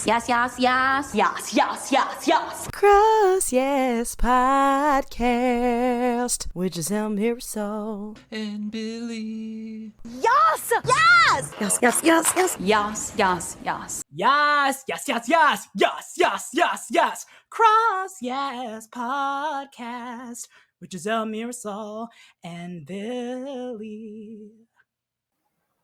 YAAS. YAAS, YAAS, YAAS. YAAS, YAAS, YAAS, YAAS. Cross YAAS Podcast with Giselle Mirasol and Billie. YAAS! YAAS! Yes, yes, yes, yes. YAAS, YAAS, YAAS. YAAS, yes, yes, yes, yes, yes, yes, yes. Cross YAAS Podcast with Giselle Mirasol and Billie.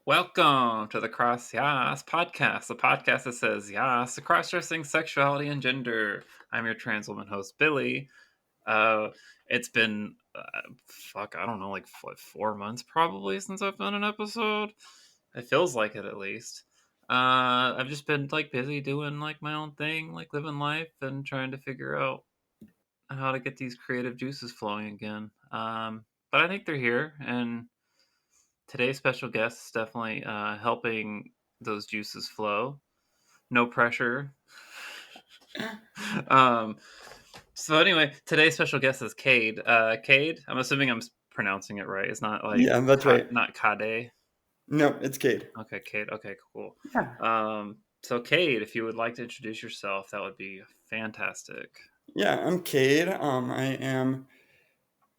Welcome to the Cross YAAS Podcast, the podcast that says YAAS to cross-dressing, sexuality, and gender. I'm your Transwoman host, Billie. It's been, I don't know, like 4 months probably since I've done an episode. It feels like it, at least. I've just been like busy doing like my own thing, like living life and trying to figure out how to get these creative juices flowing again. But I think they're here, and today's special guest is definitely helping those juices flow. No pressure. So anyway, today's special guest is Kade. Kade, I'm assuming I'm pronouncing it right. It's not like that's right. Not Kade. No, it's Cade. Okay, Kade. Okay, cool. Yeah. So Kade, if you would like to introduce yourself, that would be fantastic. Yeah, I'm Cade. I am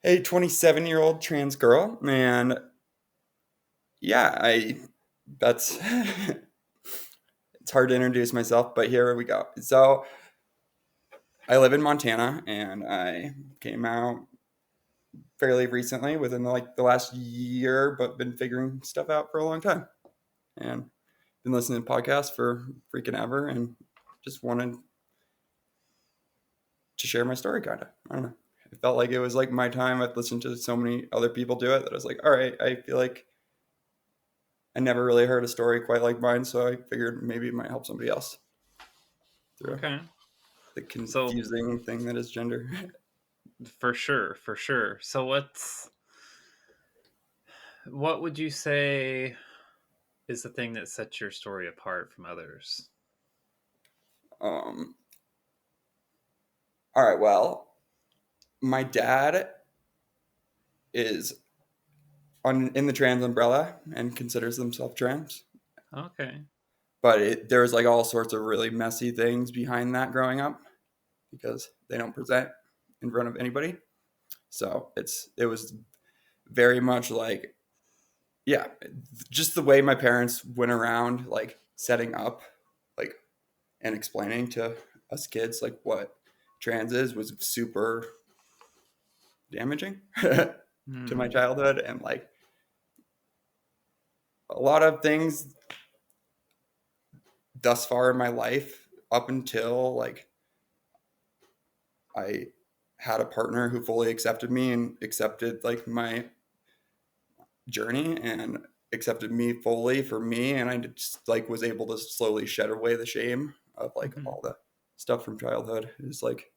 a 27-year-old trans girl, and yeah, that's it's hard to introduce myself, but here we go. So I live in Montana, and I came out fairly recently, within the last year, but been figuring stuff out for a long time, and been listening to podcasts for freaking ever, and just wanted to share my story, kind of. I don't know. It felt like it was like my time. I've listened to so many other people do it that I was like, all right, I feel like I never really heard a story quite like mine, so I figured maybe it might help somebody else through the confusing thing that is gender. For sure. So what would you say is the thing that sets your story apart from others? All right, well, my dad is in the trans umbrella and considers himself trans. Okay. But there's like all sorts of really messy things behind that growing up because they don't present in front of anybody. So it was very much like, yeah, just the way my parents went around like setting up like and explaining to us kids like what trans is was super damaging to my childhood, and like a lot of things thus far in my life up until like I had a partner who fully accepted me and accepted like my journey and accepted me fully for me, and I just like was able to slowly shed away the shame of like all the stuff from childhood. Is like,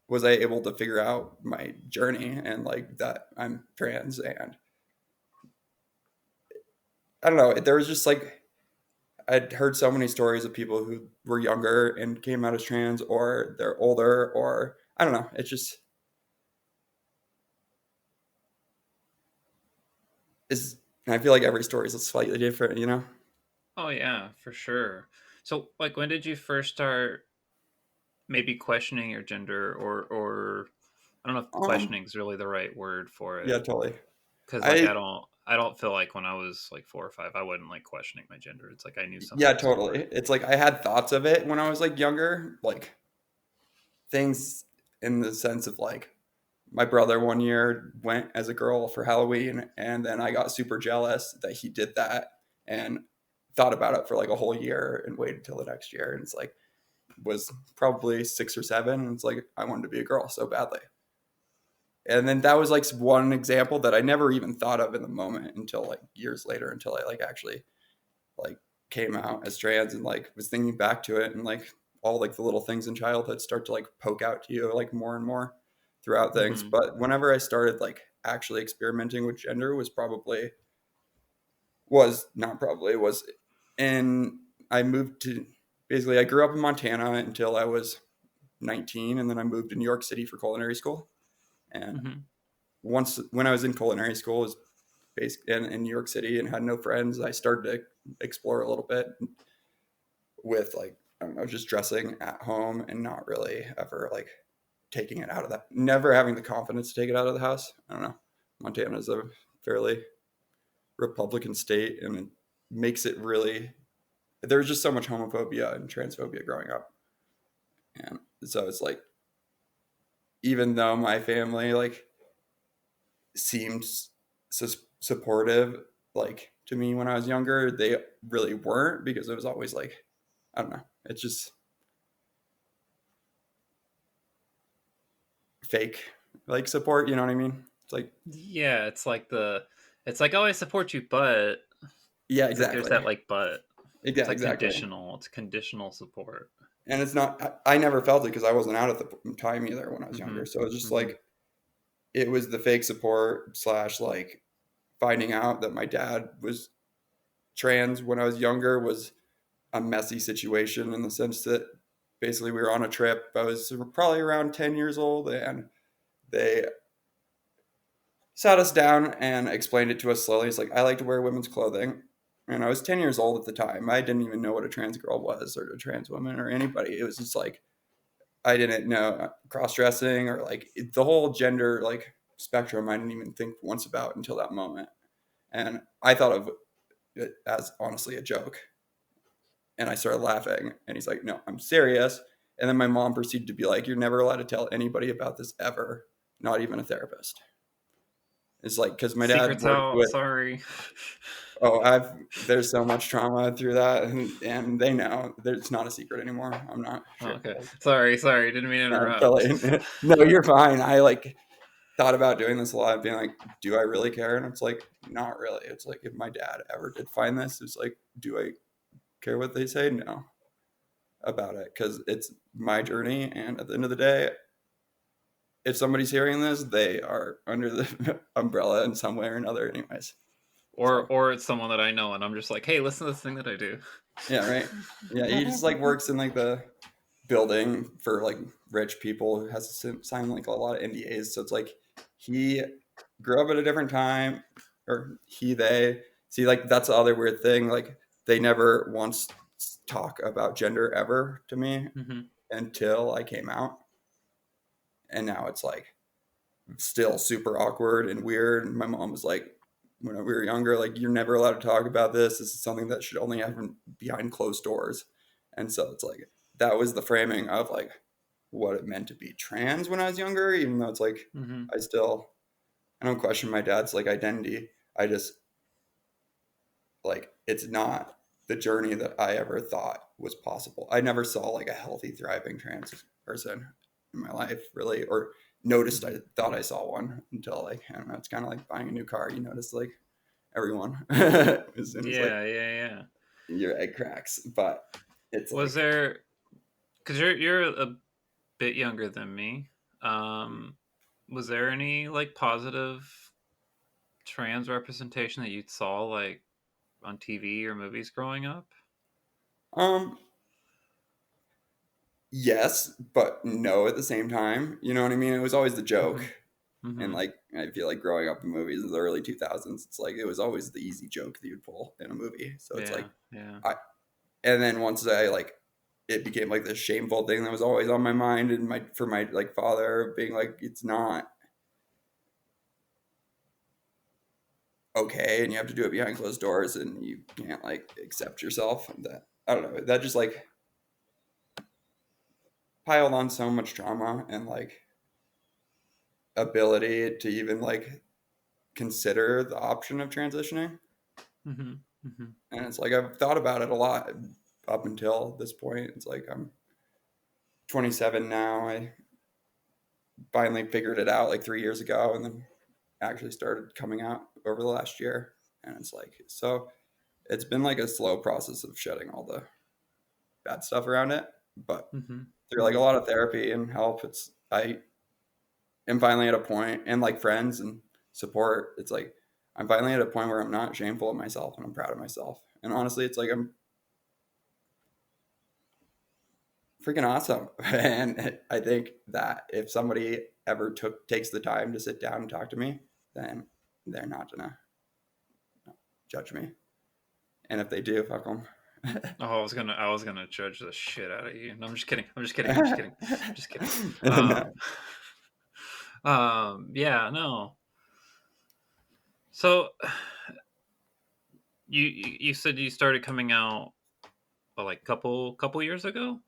was I able to figure out my journey and like that I'm trans, and I don't know, there was just like I'd heard so many stories of people who were younger and came out as trans, or they're older, or I don't know, it's just is, I feel like every story is slightly different, you know? Oh yeah, for sure. So like when did you first start maybe questioning your gender, or I don't know if questioning is really the right word for it. Yeah, totally. Because like I don't feel like when I was like 4 or 5 I wasn't like questioning my gender. It's like I knew something. Yeah, totally. It's like I had thoughts of it when I was like younger, like things in the sense of like my brother one year went as a girl for Halloween, and then I got super jealous that he did that and thought about it for like a whole year and waited till the next year, and it's like was probably 6 or 7, and it's like I wanted to be a girl so badly. And then that was like one example that I never even thought of in the moment until like years later, until I like actually like came out as trans and like was thinking back to it, and like all like the little things in childhood start to like poke out to you like more and more throughout things. But whenever I started like actually experimenting with gender I moved to, basically I grew up in Montana until I was 19, and then I moved to New York City for culinary school. And once when I was in culinary school, it was in New York City and had no friends, I started to explore a little bit with like, I don't know, just dressing at home and not really ever like taking it out of that, never having the confidence to take it out of the house. I don't know. Montana is a fairly Republican state, and it makes it really, there's just so much homophobia and transphobia growing up. And so it's like, even though my family like seemed supportive like to me when I was younger, they really weren't, because it was always like, I don't know, it's just fake like support, you know what I mean? It's like, Yeah, it's like oh, I support you, but yeah, it's like there's exactly. that like but. Yeah, It's like exactly. conditional. It's conditional support. And it's not, I never felt it because I wasn't out at the time either when I was younger. So it's just like, it was the fake support / like finding out that my dad was trans when I was younger was a messy situation, in the sense that basically we were on a trip. I was probably around 10 years old, and they sat us down and explained it to us slowly. It's like, I like to wear women's clothing. And I was 10 years old at the time. I didn't even know what a trans girl was, or a trans woman, or anybody. It was just like, I didn't know cross-dressing or like the whole gender like spectrum. I didn't even think once about until that moment. And I thought of it as honestly a joke. And I started laughing, and he's like, no, I'm serious. And then my mom proceeded to be like, you're never allowed to tell anybody about this ever, not even a therapist. It's like, because my dad Secrets worked out. with, Sorry. there's so much trauma through that, and they know that it's not a secret anymore. I'm not Oh, sure. okay. Sorry. Didn't mean to interrupt. Totally. No, you're fine. I like thought about doing this a lot, being like, do I really care? And it's like, not really. It's like, if my dad ever did find this, it's like, do I care what they say? No, about it, because it's my journey. And at the end of the day, if somebody's hearing this, they are under the umbrella in some way or another anyways. Or it's someone that I know, and I'm just like, hey, listen to this thing that I do. Yeah, right. Yeah, he just like works in like the building for like rich people, who has to sign like a lot of NDAs. So it's like, he grew up at a different time, or they see, like, that's the other weird thing. Like, they never once talk about gender ever to me until I came out. And now it's like still super awkward and weird. And my mom was like, when we were younger, like, you're never allowed to talk about this. This is something that should only happen behind closed doors. And so it's like, that was the framing of like what it meant to be trans when I was younger, even though it's like, I don't question my dad's like identity. I just like, it's not the journey that I ever thought was possible. I never saw like a healthy, thriving trans person in my life, really, or noticed. I thought I saw one until like, I don't know, it's kind of like buying a new car. You notice like everyone as soon as like your egg cracks. But it's Was like, there, because you're a bit younger than me, was there any like positive trans representation that you saw like on TV or movies growing up? yes, but no at the same time. You know what I mean? It was always the joke. And like, I feel like growing up in movies in the early 2000s, it's like, it was always the easy joke that you'd pull in a movie. So it's like, and then once I like, it became like this shameful thing that was always on my mind, and for my like father being like, it's not okay, and you have to do it behind closed doors, and you can't like accept yourself. And that, I don't know, that just like piled on so much trauma and like ability to even like consider the option of transitioning. And it's like, I've thought about it a lot up until this point. It's like, I'm 27 now. I finally figured it out like 3 years ago, and then actually started coming out over the last year. And it's like, so it's been like a slow process of shedding all the bad stuff around it, but through like a lot of therapy and help, I am finally at a point, and like friends and support, it's like, I'm finally at a point where I'm not shameful of myself, and I'm proud of myself. And honestly, it's like, I'm freaking awesome. And I think that if somebody ever takes the time to sit down and talk to me, then they're not gonna judge me. And if they do, fuck them. Oh, I was gonna judge the shit out of you. No, I'm just kidding. I'm just kidding. I'm just kidding. I'm just kidding. No. Yeah, no. So you said you started coming out like couple years ago?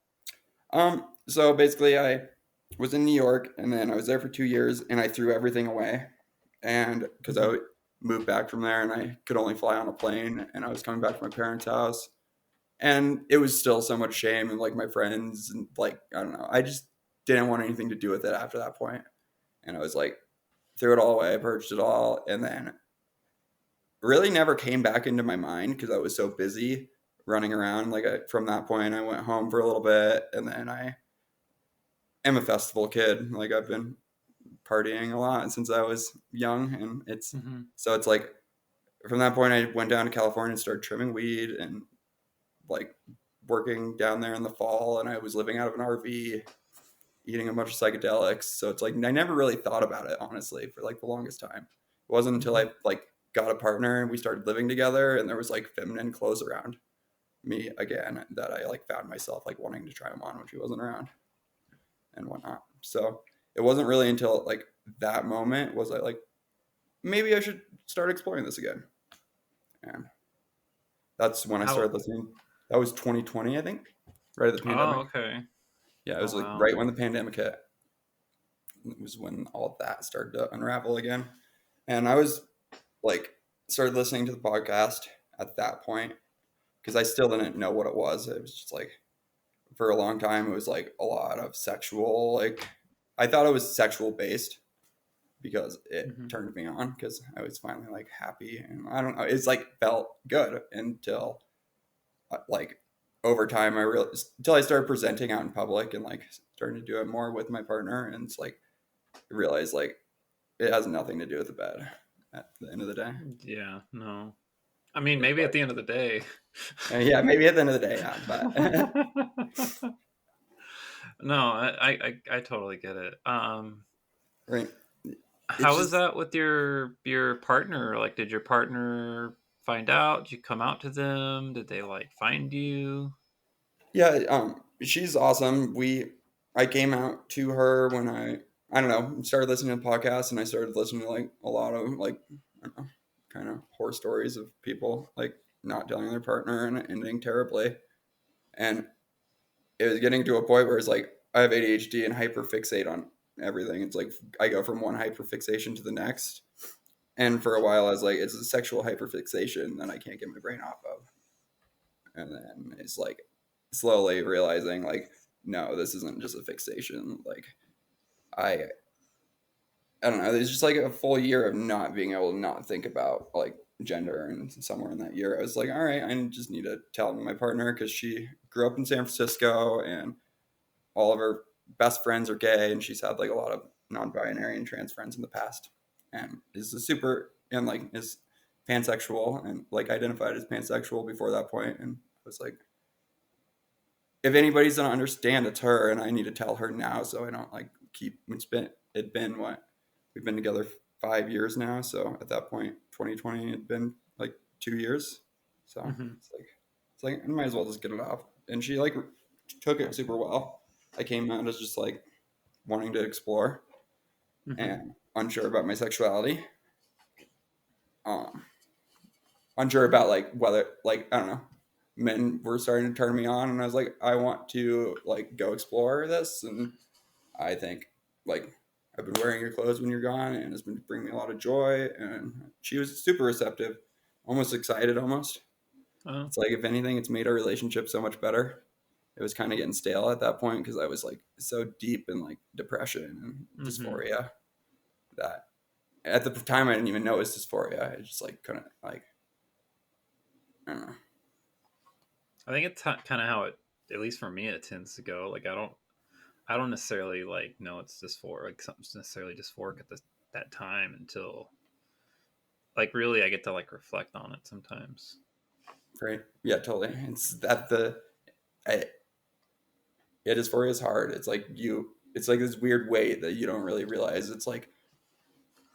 So basically I was in New York and then I was there for 2 years and I threw everything away. And because I moved back from there and I could only fly on a plane and I was coming back to my parents' house. And it was still so much shame and like my friends and like, I don't know. I just didn't want anything to do with it after that point. And I was like, threw it all away, purged it all, and then really never came back into my mind because I was so busy running around. Like from that point, I went home for a little bit, and then I am a festival kid. Like I've been partying a lot since I was young, and it's so it's like from that point, I went down to California and started trimming weed and like working down there in the fall, and I was living out of an RV. Eating a bunch of psychedelics, so it's like I never really thought about it honestly for like the longest time. It wasn't until I like got a partner and we started living together and there was like feminine clothes around me again that I like found myself like wanting to try them on when she wasn't around and whatnot. So it wasn't really until like that moment was I like maybe I should start exploring this again, and that's when I started listening. That was 2020, I think, right at the pandemic. Oh, okay. Yeah, it was like right when the pandemic hit. It was when all that started to unravel again. And I was like, started listening to the podcast at that point because I still didn't know what it was. It was just like, for a long time, it was like a lot of sexual, like, I thought it was sexual based because it turned me on because I was finally like happy. And I don't know, it's like felt good until like over time I realized until I started presenting out in public and like starting to do it more with my partner, and it's like I realized like it has nothing to do with the bed at the end of the day. Yeah, no. I mean, maybe at the end of the day. Yeah, maybe at the end of the day, yeah, but No, I totally get it. right. How was that with your partner? Like, did your partner find out? Did you come out to them? Did they like find you? Yeah, she's awesome. I came out to her when I don't know, started listening to podcasts and I started listening to like a lot of like I don't know, kind of horror stories of people like not telling their partner and it ending terribly. And it was getting to a point where it's like I have ADHD and hyperfixate on everything. It's like I go from one hyperfixation to the next. And for a while I was like, it's a sexual hyperfixation that I can't get my brain off of. And then it's like slowly realizing like, no, this isn't just a fixation. Like I don't know. There's just like a full year of not being able to not think about like gender, and somewhere in that year, I was like, all right, I just need to tell my partner because she grew up in San Francisco and all of her best friends are gay, and she's had like a lot of non-binary and trans friends in the past, and is a super and like is pansexual and like identified as pansexual before that point, and I was like, if anybody's gonna understand, it's her, and I need to tell her now so I don't like keep. It's been what we've been together 5 years now, so at that point, 2020 had been like 2 years, so it's like I might as well just get it off. And she like took it super well. I came out as just like wanting to explore and unsure about my sexuality, unsure about like whether like I don't know, men were starting to turn me on, and I was like, I want to like go explore this, and I think like I've been wearing your clothes when you're gone, and it's been bringing me a lot of joy. And she was super receptive, almost excited, almost. Oh. It's like if anything, it's made our relationship so much better. It was kind of getting stale at that point because I was like so deep in like depression and dysphoria that at the time I didn't even know it was dysphoria. I just like couldn't like I don't know. I think it's kind of how it, at least for me, it tends to go. Like I don't necessarily like know it's dysphoric, like something's necessarily dysphoric at that time until like really I get to like reflect on it sometimes. Right? Yeah, totally. It's that dysphoria is hard. It's like it's like this weird weight that you don't really realize it's like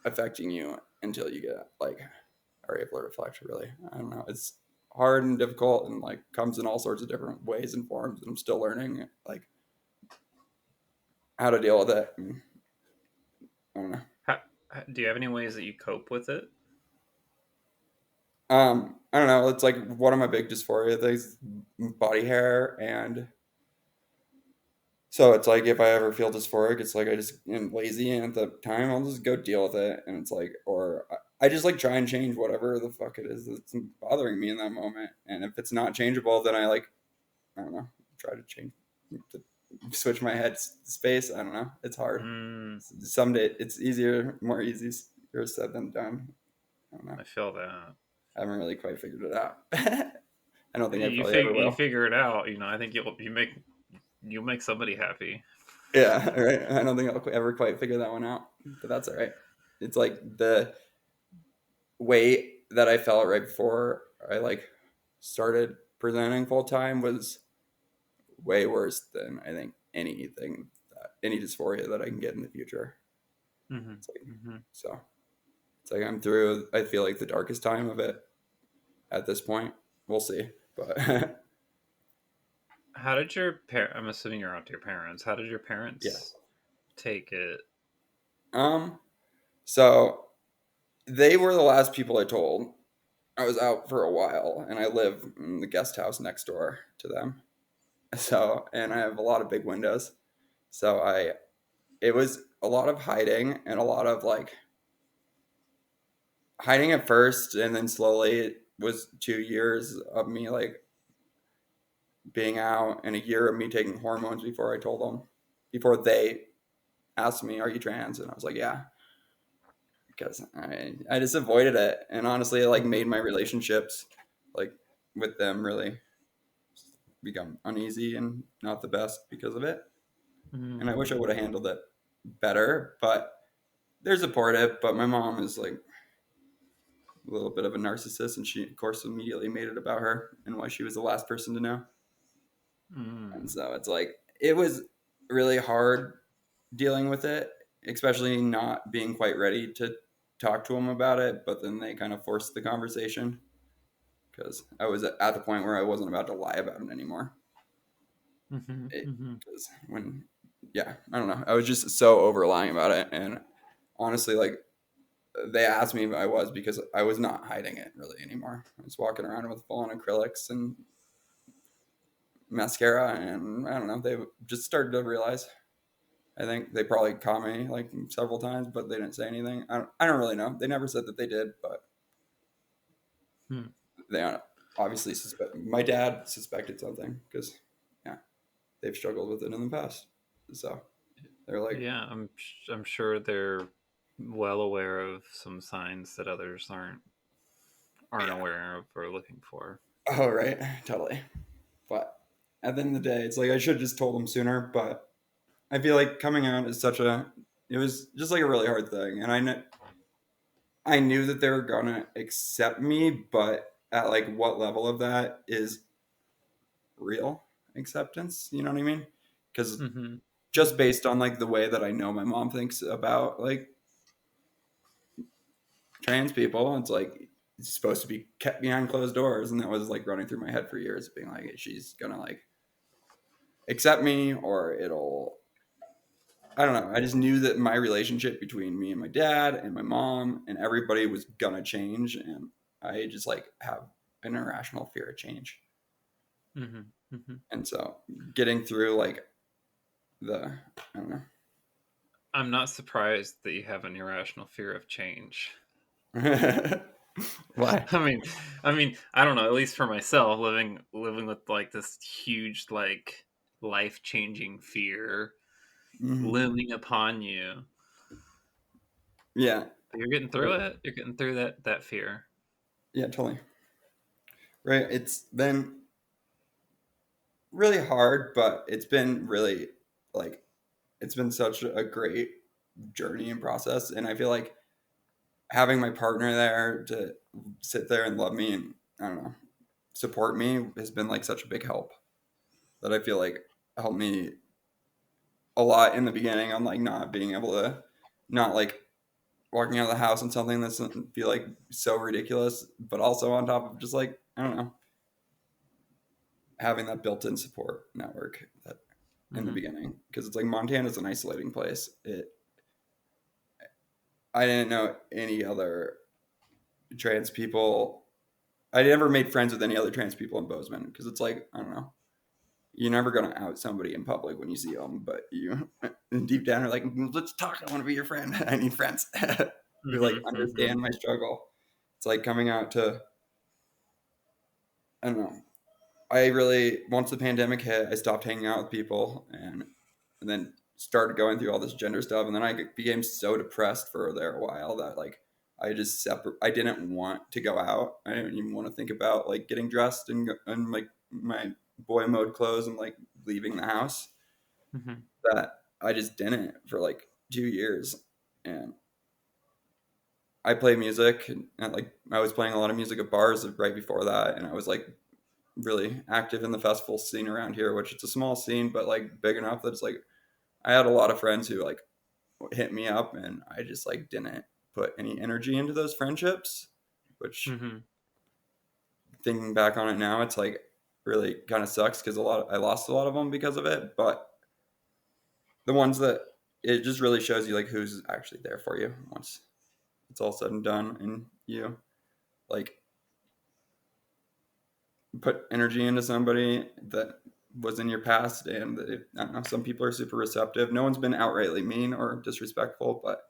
affecting you until you get like are able to reflect. Really, I don't know. It's hard and difficult, and like comes in all sorts of different ways and forms. And I'm still learning like how to deal with it. And I don't know. Do you have any ways that you cope with it? I don't know. It's like one of my big dysphoria things, body hair, and so it's like if I ever feel dysphoric, it's like I just am lazy, and at the time I'll just go deal with it, and it's like, or I just like try and change whatever the fuck it is that's bothering me in that moment, and if it's not changeable, then I don't know, try to change, to switch my head space. I don't know. It's hard. Mm, Someday it's more easier said than done. I don't know. I feel that. I haven't really quite figured it out. I don't think I You probably ever you will. figure it out. I think you'll make somebody happy. Yeah, right. I don't think I'll ever quite figure that one out, but that's all right. It's like the weight that I felt right before I like started presenting full time was way worse than I think any dysphoria that I can get in the future. Mm-hmm. It's like, Mm-hmm. so it's like I'm through. I feel like the darkest time of it at this point. We'll see, but How did your parents? I'm assuming you're out to your parents. How did your yeah. parents take it? So they were the last people I told. I was out for a while, and I live in the guest house next door to them. So, and I have a lot of big windows. So it was a lot of hiding and a lot of like hiding at first, and then slowly it was 2 years of me like being out, and a year of me taking hormones before they asked me, "Are you trans?" And I was like, "Yeah," because I just avoided it, and honestly, it like made my relationships like with them really become uneasy and not the best because of it. And I wish I would have handled it better, but they're supportive. But my mom is like a little bit of a narcissist, and she, of course, immediately made it about her and why she was the last person to know. And so it's like it was really hard dealing with it, especially not being quite ready to talk to them about it. But then they kind of forced the conversation because I was at the point where I wasn't about to lie about it anymore. Mm-hmm. Mm-hmm. Because when, yeah, I don't know, I was just so over lying about it, and honestly, like they asked me if I was, because I was not hiding it really anymore. I was walking around with full on acrylics and mascara, and I don't know, they just started to realize. I think they probably caught me like several times, but they didn't say anything. I don't really know. They never said that they did, but they obviously suspect. My dad suspected something because, yeah, they've struggled with it in the past. So they're like, Yeah, I'm sure they're well aware of some signs that others aren't yeah, aware of or looking for. oh right, totally. But at the end of the day, it's like I should have just told them sooner. But I feel like coming out is it was just like a really hard thing, and I knew that they were gonna accept me, but at like what level of that is real acceptance? You know what I mean? Because Mm-hmm. just based on like the way that I know my mom thinks about like trans people, it's like it's supposed to be kept behind closed doors, and that was like running through my head for years, being like she's gonna like accept me, or it'll, I don't know. I just knew that my relationship between me and my dad and my mom and everybody was gonna change, and I just like have an irrational fear of change. Mm-hmm. Mm-hmm. And so getting through like I don't I'm not surprised that you have an irrational fear of change. know. Why? I don't know. At least for myself, living with like this huge, like life changing fear Mhm. looming upon you. Yeah. But you're getting through it. You're getting through that fear. Yeah, totally. Right. It's been really hard, but it's been really like it's been such a great journey and process. And I feel like having my partner there to sit there and love me and I don't know, support me has been like such a big help that I feel like helped me a lot in the beginning on like not being able to not like walking out of the house and something that's be like so ridiculous, but also on top of just like, I don't know, having that built-in support network that in the beginning, because it's like Montana's an isolating place. I didn't know any other trans people. I never made friends with any other trans people in Bozeman because it's like, I don't know, you're never gonna out somebody in public when you see them, but you deep down are like, let's talk. I want to be your friend. I need friends who like understand my struggle. It's like coming out to, I don't know. I really, once the pandemic hit, I stopped hanging out with people and then started going through all this gender stuff. And then I became so depressed for there a while that like I just I didn't want to go out. I didn't even want to think about like getting dressed and like my boy mode clothes and like leaving the house. That I just didn't for like 2 years. And I play music and like I was playing a lot of music at bars right before that. And I was like really active in the festival scene around here, which it's a small scene, but like big enough that it's like I had a lot of friends who like hit me up and I just like didn't put any energy into those friendships, which thinking back on it now, it's like really kind of sucks because I lost a lot of them because of it. But the ones that it just really shows you like who's actually there for you once it's all said and done, and you like put energy into somebody that was in your past, and I don't know, some people are super receptive. No one's been outrightly mean or disrespectful, but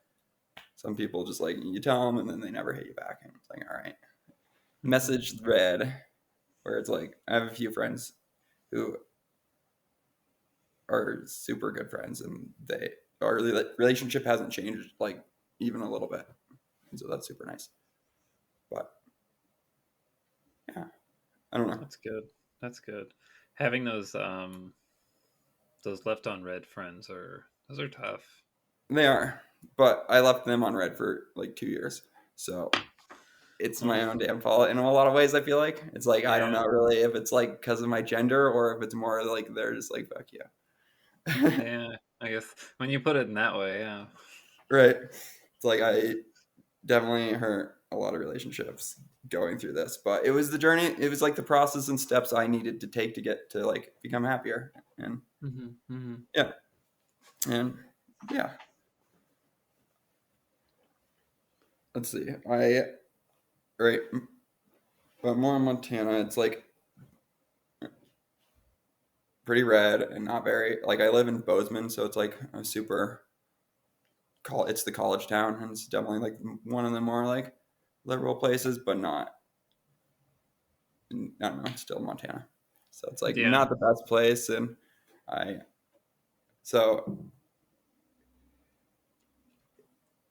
some people just like you tell them and then they never hit you back, and it's like, all right, message thread, where it's like I have a few friends who are super good friends, and our relationship hasn't changed like even a little bit, and so that's super nice. But yeah, I don't know. That's good. Having those left on red friends those are tough. They are, but I left them on red for like 2 years, so it's my own damn fault in a lot of ways. I feel like it's like I don't know really if it's like because of my gender or if it's more like they're just like fuck yeah. Yeah, I guess when you put it in that way, yeah. Right. It's like I definitely hurt a lot of relationships going through this, but it was the journey. It was like the process and steps I needed to take to get to like become happier, and yeah, and yeah. Let's see. Right, but more in Montana, it's like pretty red and not very like I live in Bozeman, so it's like a super it's the college town, and it's definitely like one of the more like liberal places, but not, I don't know, it's still Montana, so it's like not the best place. And so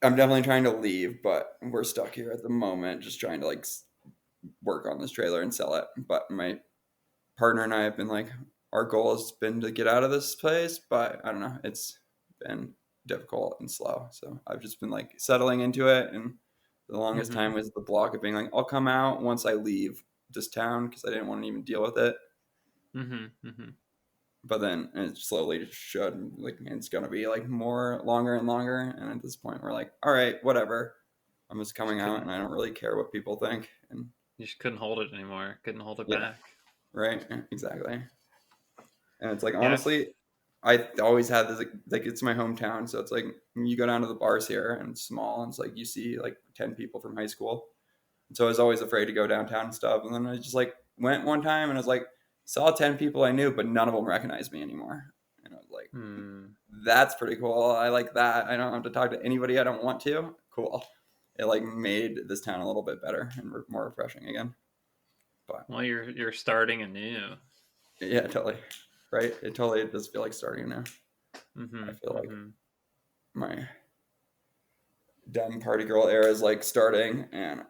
I'm definitely trying to leave, but we're stuck here at the moment just trying to like work on this trailer and sell it. But my partner and I have been like, our goal has been to get out of this place, but I don't know, it's been difficult and slow. So I've just been like settling into it, and the longest time was the block of being like, I'll come out once I leave this town because I didn't want to even deal with it. But then it slowly should like it's gonna be like more longer and longer, and at this point we're like, all right, whatever, I'm just coming out and I don't really care what people think. And you just couldn't hold it anymore, couldn't hold it back. Right, exactly. And it's like, honestly, I always had this like it's my hometown, so it's like you go down to the bars here and it's small, and it's like you see like 10 people from high school, and so I was always afraid to go downtown and stuff. And then I just like went one time and I was like, saw 10 people I knew, but none of them recognized me anymore, and I was like, that's pretty cool. I like that. I don't have to talk to anybody I don't want to. Cool. It like made this town a little bit better and more refreshing again. But well, you're starting anew. Yeah, totally. Right? It totally does feel like starting now. I feel like my dumb party girl era is like starting, and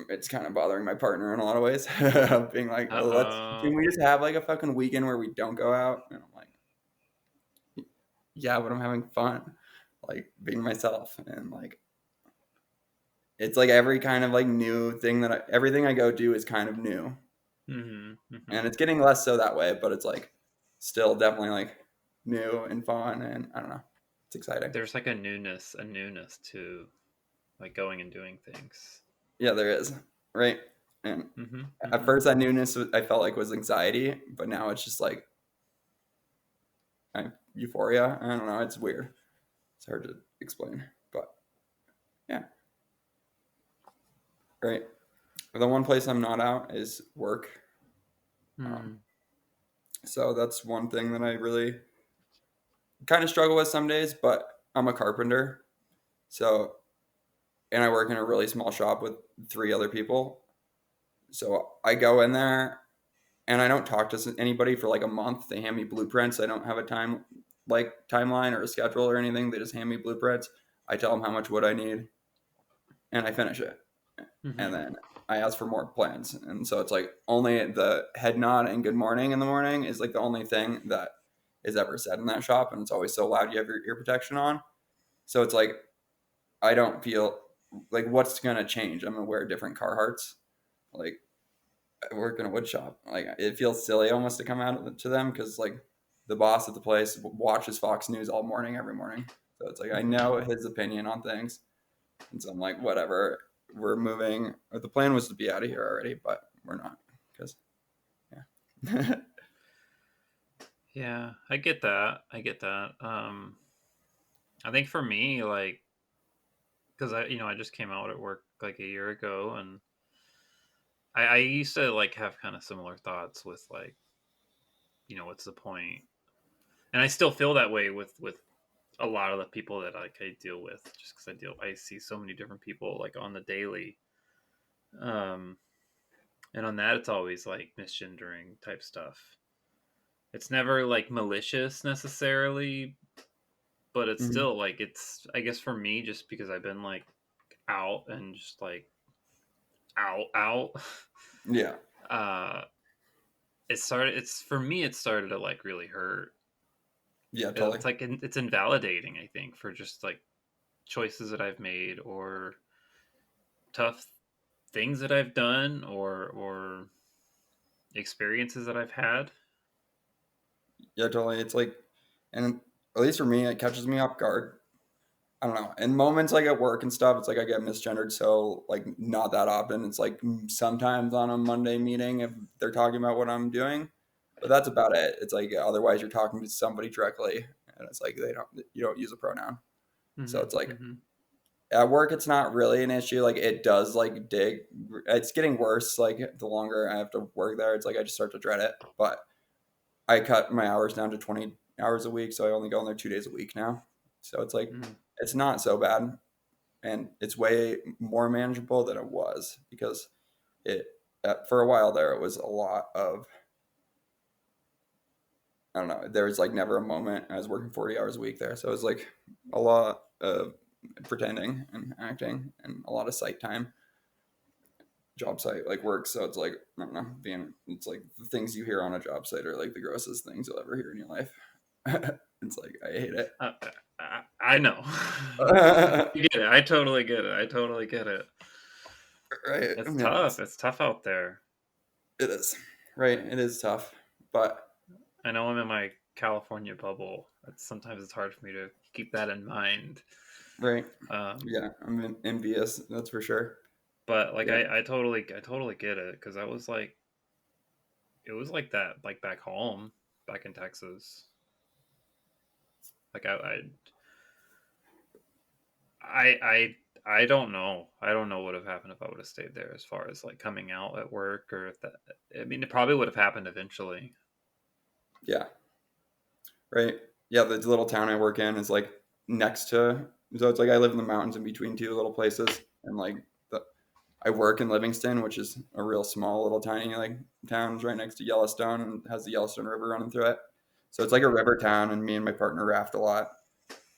it's kind of bothering my partner in a lot of ways. Being like, can we just have like a fucking weekend where we don't go out? And I'm like, yeah, but I'm having fun, like being myself. And like, it's like every kind of like new thing everything I go do is kind of new. And it's getting less so that way, but it's like still definitely like new and fun, and I don't know, it's exciting. There's like a newness to like going and doing things. Yeah, there is. Right. And Mm-hmm, at first that newness I felt like was anxiety, but now it's just like euphoria. I don't know. It's weird. It's hard to explain, but yeah. Right. The one place I'm not out is work. So that's one thing that I really kind of struggle with some days, but I'm a carpenter. So, and I work in a really small shop with 3 other people. So I go in there and I don't talk to anybody for like a month. They hand me blueprints. I don't have a timeline or a schedule or anything. They just hand me blueprints. I tell them how much wood I need and I finish it. And then I ask for more plans. And so it's like only the head nod and good morning in the morning is like the only thing that is ever said in that shop. And it's always so loud you have your ear protection on. So it's like I don't feel like what's going to change. I'm going to wear different Carhartts. Like I work in a wood shop. Like it feels silly almost to come out to them because like the boss at the place watches Fox News all morning, every morning. So it's like I know his opinion on things. And so I'm like, whatever. We're moving. The plan was to be out of here already, but we're not because, yeah. Yeah, I get that. I think for me, like, because I just came out at work like a year ago, and I used to like have kind of similar thoughts with like, what's the point? And I still feel that way with a lot of the people that like I deal with, just because I see so many different people like on the daily. And on that, it's always like misgendering type stuff. It's never like malicious necessarily, but it's Mhm. still like I guess for me, just because I've been like out and just like out. Yeah. uh it started to like really hurt. Yeah, totally. It's like it's invalidating, I think, for just like choices that I've made or tough things that I've done or experiences that I've had. Yeah, totally. It's like, and at least for me, it catches me off guard. I don't know. In moments like at work and stuff, it's like I get misgendered. So like not that often. It's like sometimes on a Monday meeting if they're talking about what I'm doing, but that's about it. It's like otherwise you're talking to somebody directly, and it's like you don't use a pronoun. So it's like Mm-hmm. at work it's not really an issue. Like it does like dig. It's getting worse. Like the longer I have to work there, it's like I just start to dread it. But I cut my hours down to 20 hours a week, so I only go in there 2 days a week now. So it's like Mm-hmm. it's not so bad, and it's way more manageable than it was because it for a while there it was a lot of I don't know. There was like never a moment I was working 40 hours a week there, so it was like a lot of pretending and acting and a lot of site time, job site like work. So it's like I don't know, it's like the things you hear on a job site are like the grossest things you'll ever hear in your life. It's like I hate it. I know. You get it. I totally get it. Right. I It's mean, tough. It's tough out there. it is. Right. It is tough. But I know I'm in my California bubble. Sometimes it's hard for me to keep that in mind. right. Um, Yeah, I'm envious, that's for sure. but like Yeah. I totally get it because it was like that like back home, back in Texas. Like I don't know. I don't know what would have happened if I would have stayed there as far as like coming out at work or if that. I mean, it probably would have happened eventually. Yeah. Right. Yeah, the little town I work in is like next to so it's like I live in the mountains in between 2 little places and like the I work in Livingston, which is a real small little tiny like town right next to Yellowstone and has the Yellowstone River running through it. So it's like a river town and me and my partner raft a lot.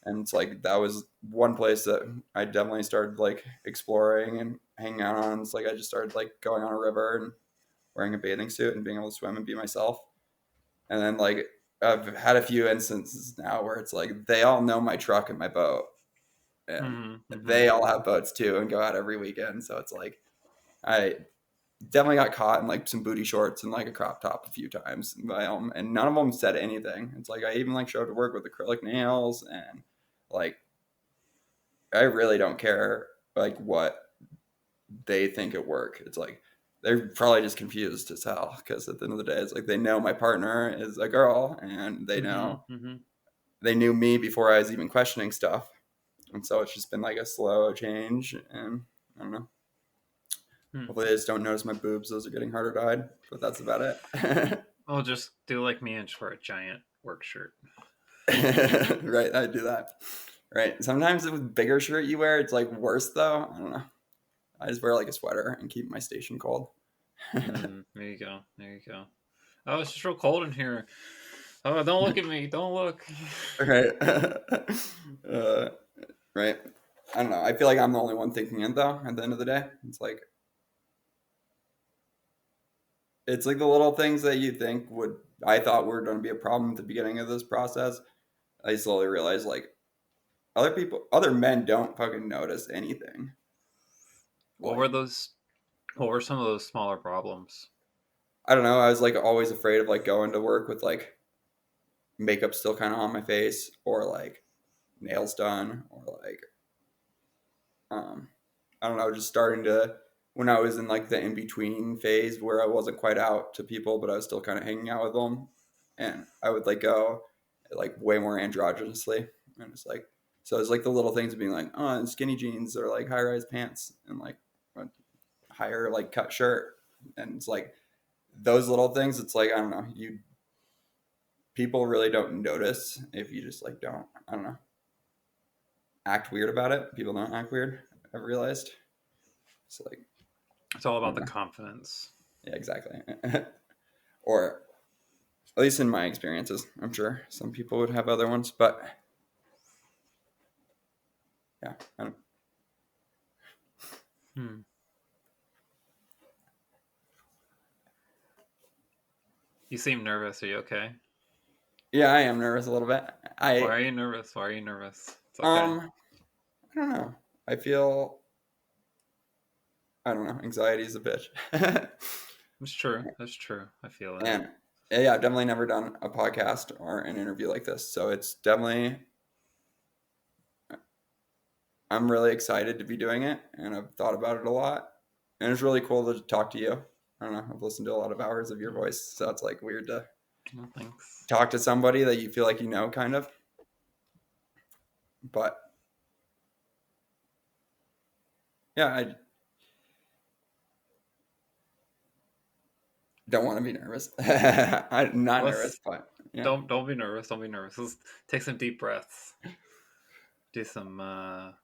And it's like that was one place that I definitely started like exploring and hanging out on. It's like I just started like going on a river and wearing a bathing suit and being able to swim and be myself. And then like I've had a few instances now where it's like they all know my truck and my boat, and Mm-hmm. they all have boats too and go out every weekend. So it's like I definitely got caught in like some booty shorts and like a crop top a few times by them, and none of them said anything. It's like I even like showed up to work with acrylic nails and like I really don't care like what they think at work. It's like they're probably just confused as hell because at the end of the day, it's like they know my partner is a girl and they know they knew me before I was even questioning stuff. And so it's just been like a slow change. And I don't know. Hopefully they just don't notice my boobs. Those are getting harder to hide, but that's about it. I'll just do like me and just wear a giant work shirt. Right, I do that. Right. Sometimes with bigger shirt you wear, it's like worse though. I don't know. I just wear like a sweater and keep my station cold. There you go. There you go. Oh, it's just real cold in here. Oh, don't look at me. Don't look. Right. Right. I don't know. I feel like I'm the only one thinking it though. At the end of the day, it's like the little things that you think I thought were going to be a problem at the beginning of this process. I slowly realized like other men don't fucking notice anything. What were those? What were some of those smaller problems? I don't know. I was like always afraid of like going to work with like makeup still kind of on my face or like nails done or like I don't know, just starting to when I was in like the in between phase where I wasn't quite out to people, but I was still kind of hanging out with them, and I would like go like way more androgynously, and it's like so it's like the little things of being like skinny jeans or like high rise pants and like a higher like cut shirt, and it's like those little things. It's like I don't know, people really don't notice if you just like don't I don't know act weird about it. People don't act weird. I've realized. It's like It's all about the confidence. yeah, exactly. Or at least in my experiences, I'm sure some people would have other ones, but yeah, I don't. You seem nervous. Are you okay? Yeah, I am nervous a little bit. Why are you nervous? Why are you nervous? It's okay. I don't know. I feel I don't know. Anxiety is a bitch. That's true. That's true. I feel it. And yeah, I've definitely never done a podcast or an interview like this, so it's definitely. I'm really excited to be doing it, and I've thought about it a lot, and it's really cool to talk to you. I don't know. I've listened to a lot of hours of your voice, so it's like weird to Thanks. talk to somebody that you feel like you know, kind of. But yeah, I don't want to be nervous. I'm not nervous, but yeah. Don't be nervous. Don't be nervous. Let's take some deep breaths. Do some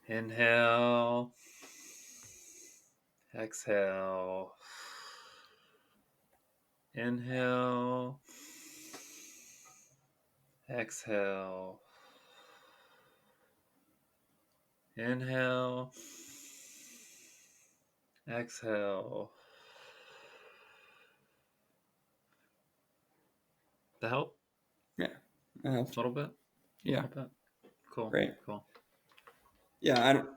inhale, exhale, inhale, exhale, inhale, exhale. That help? Yeah, that A helps. little bit? Yeah. A little bit? Cool. Great. Cool. Yeah, I don't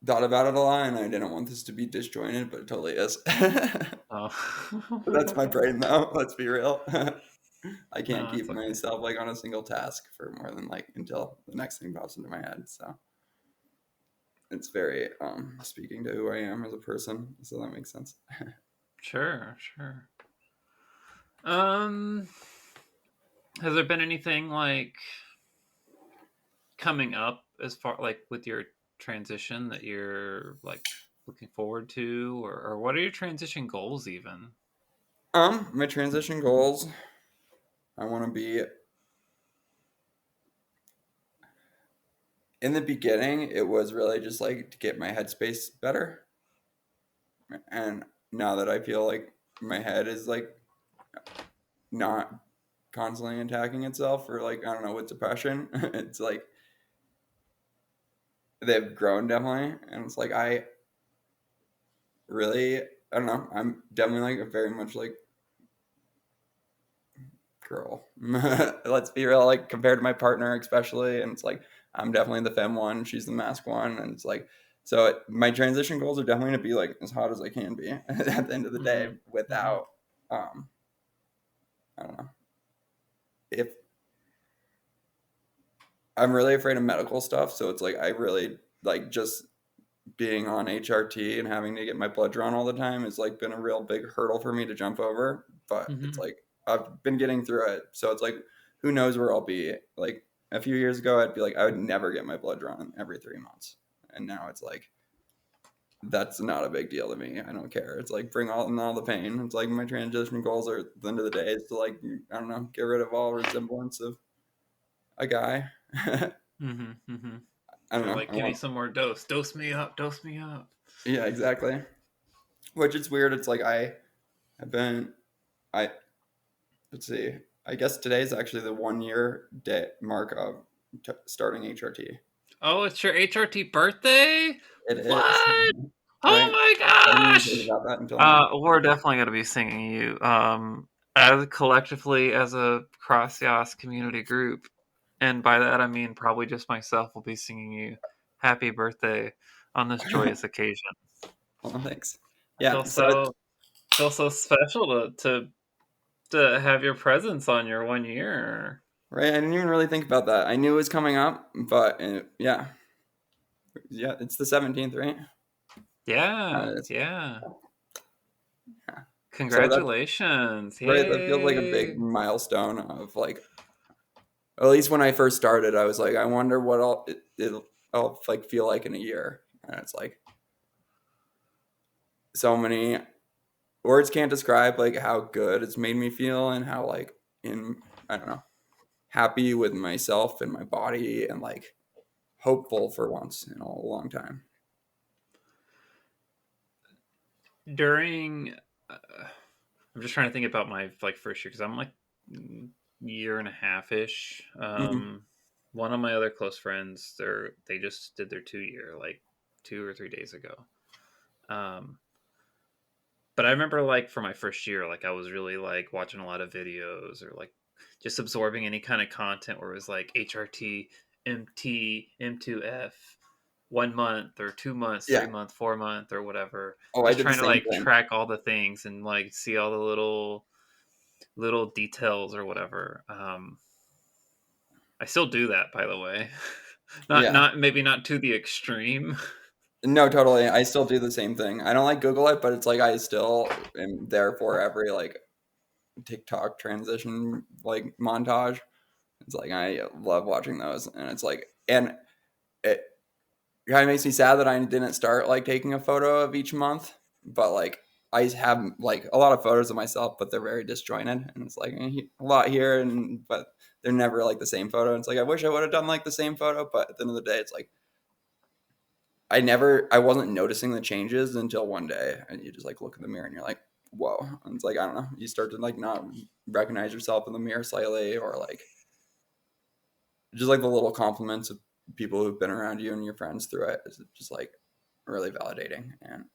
thought about it a lot, and I didn't want this to be disjointed, but it totally is. Oh. That's my brain, though. Let's be real. I can't No, keep it's okay. myself like on a single task for more than like until the next thing pops into my head. So it's very speaking to who I am as a person. So that makes sense. Sure, sure. Has there been anything like coming up as far like with your transition that you're like looking forward to, or what are your transition goals even? My transition goals. I want to be. In the beginning, it was really just like to get my headspace better, and now that I feel like my head is like not constantly attacking itself, or like I don't know, with depression, it's like they've grown definitely, and it's like I don't know, I'm definitely like a very much like girl. Let's be real, like compared to my partner especially, and it's like I'm definitely the femme one, she's the mask one, and it's like so my transition goals are definitely to be like as hot as I can be at the end of the day without I don't know if I'm really afraid of medical stuff. So it's like I really like just being on HRT and having to get my blood drawn all the time has like been a real big hurdle for me to jump over. But it's Mm-hmm. like I've been getting through it. So it's like who knows where I'll be. Like a few years ago, I'd be like I would never get my blood drawn every 3 months, and now it's like that's not a big deal to me. I don't care. It's like bring all the pain. It's like my transition goals are at the end of the day is to like I don't know get rid of all resemblance of a guy. I Mm-hmm. Mm-hmm. don't You're know. like, I give me want, some more dose me up, dose me up. yeah, exactly. Which is weird. It's like I have been I let's see. I guess today's actually the 1 year day mark of starting HRT. Oh, it's your HRT birthday? It is What? Oh right. my I didn't even think gosh! about that until now. We're definitely gonna be singing you. As collectively as a cross YAAS community group, and by that I mean probably just myself will be singing you happy birthday on this joyous occasion. Well, thanks. Feel Yeah. So so feel so special to have your presence on your 1 year. right. I didn't even really think about that. I knew it was coming up, but yeah, yeah. It's the 17th, right? Yeah, It's, yeah. yeah. So that's Congratulations. right. That feels like a Yay. big milestone of like, at least when I first started, I was like, I wonder what I'll like feel like in a year, and it's like so many words can't describe like how good it's made me feel and how like in I don't know happy with myself and my body and like hopeful for once in a long time. During I'm just trying to think about my like first year because I'm like year and a half ish. Mm-hmm. One of my other close friends, they just did their 2 year like 2 or 3 days ago. Um, but I remember like for my first year, like I was really like watching a lot of videos or like just absorbing any kind of content where it was like HRT, MT, M2F, 1 month or 2 months, Yeah. 3 month, 4 month or whatever. Oh, I Just did the trying to same like thing. track all the things and like see all the little details or whatever. I still do that, by the way. not Yeah. not maybe not to the extreme. No, totally. I still do the same thing. I don't like Google it, but it's like I still am there for every like TikTok transition like montage. It's like I love watching those, and it's like, and it kind of makes me sad that I didn't start like taking a photo of each month, but like I have like a lot of photos of myself, but they're very disjointed, and it's like a lot here, and but they're never like the same photo. And it's like I wish I would have done like the same photo, but at the end of the day, it's like I wasn't noticing the changes until one day, and you just like look in the mirror and you're like, whoa. And it's like I don't know, you start to like not recognize yourself in the mirror slightly, or like just like the little compliments of people who've been around you and your friends through it is just like really validating. And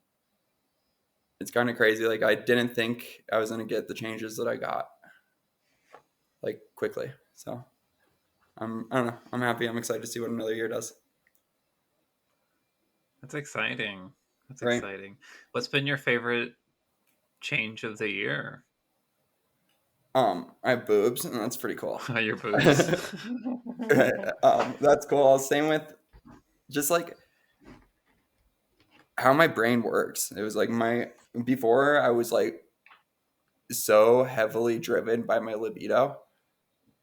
it's kind of crazy. Like I didn't think I was going to get the changes that I got like quickly. So I don't know. I'm happy. I'm excited to see what another year does. That's exciting. That's Right. exciting. What's been your favorite change of the year? I have boobs, and that's pretty cool. Your boobs. Right. That's cool. Same with just like how my brain works. It was like before I was like so heavily driven by my libido,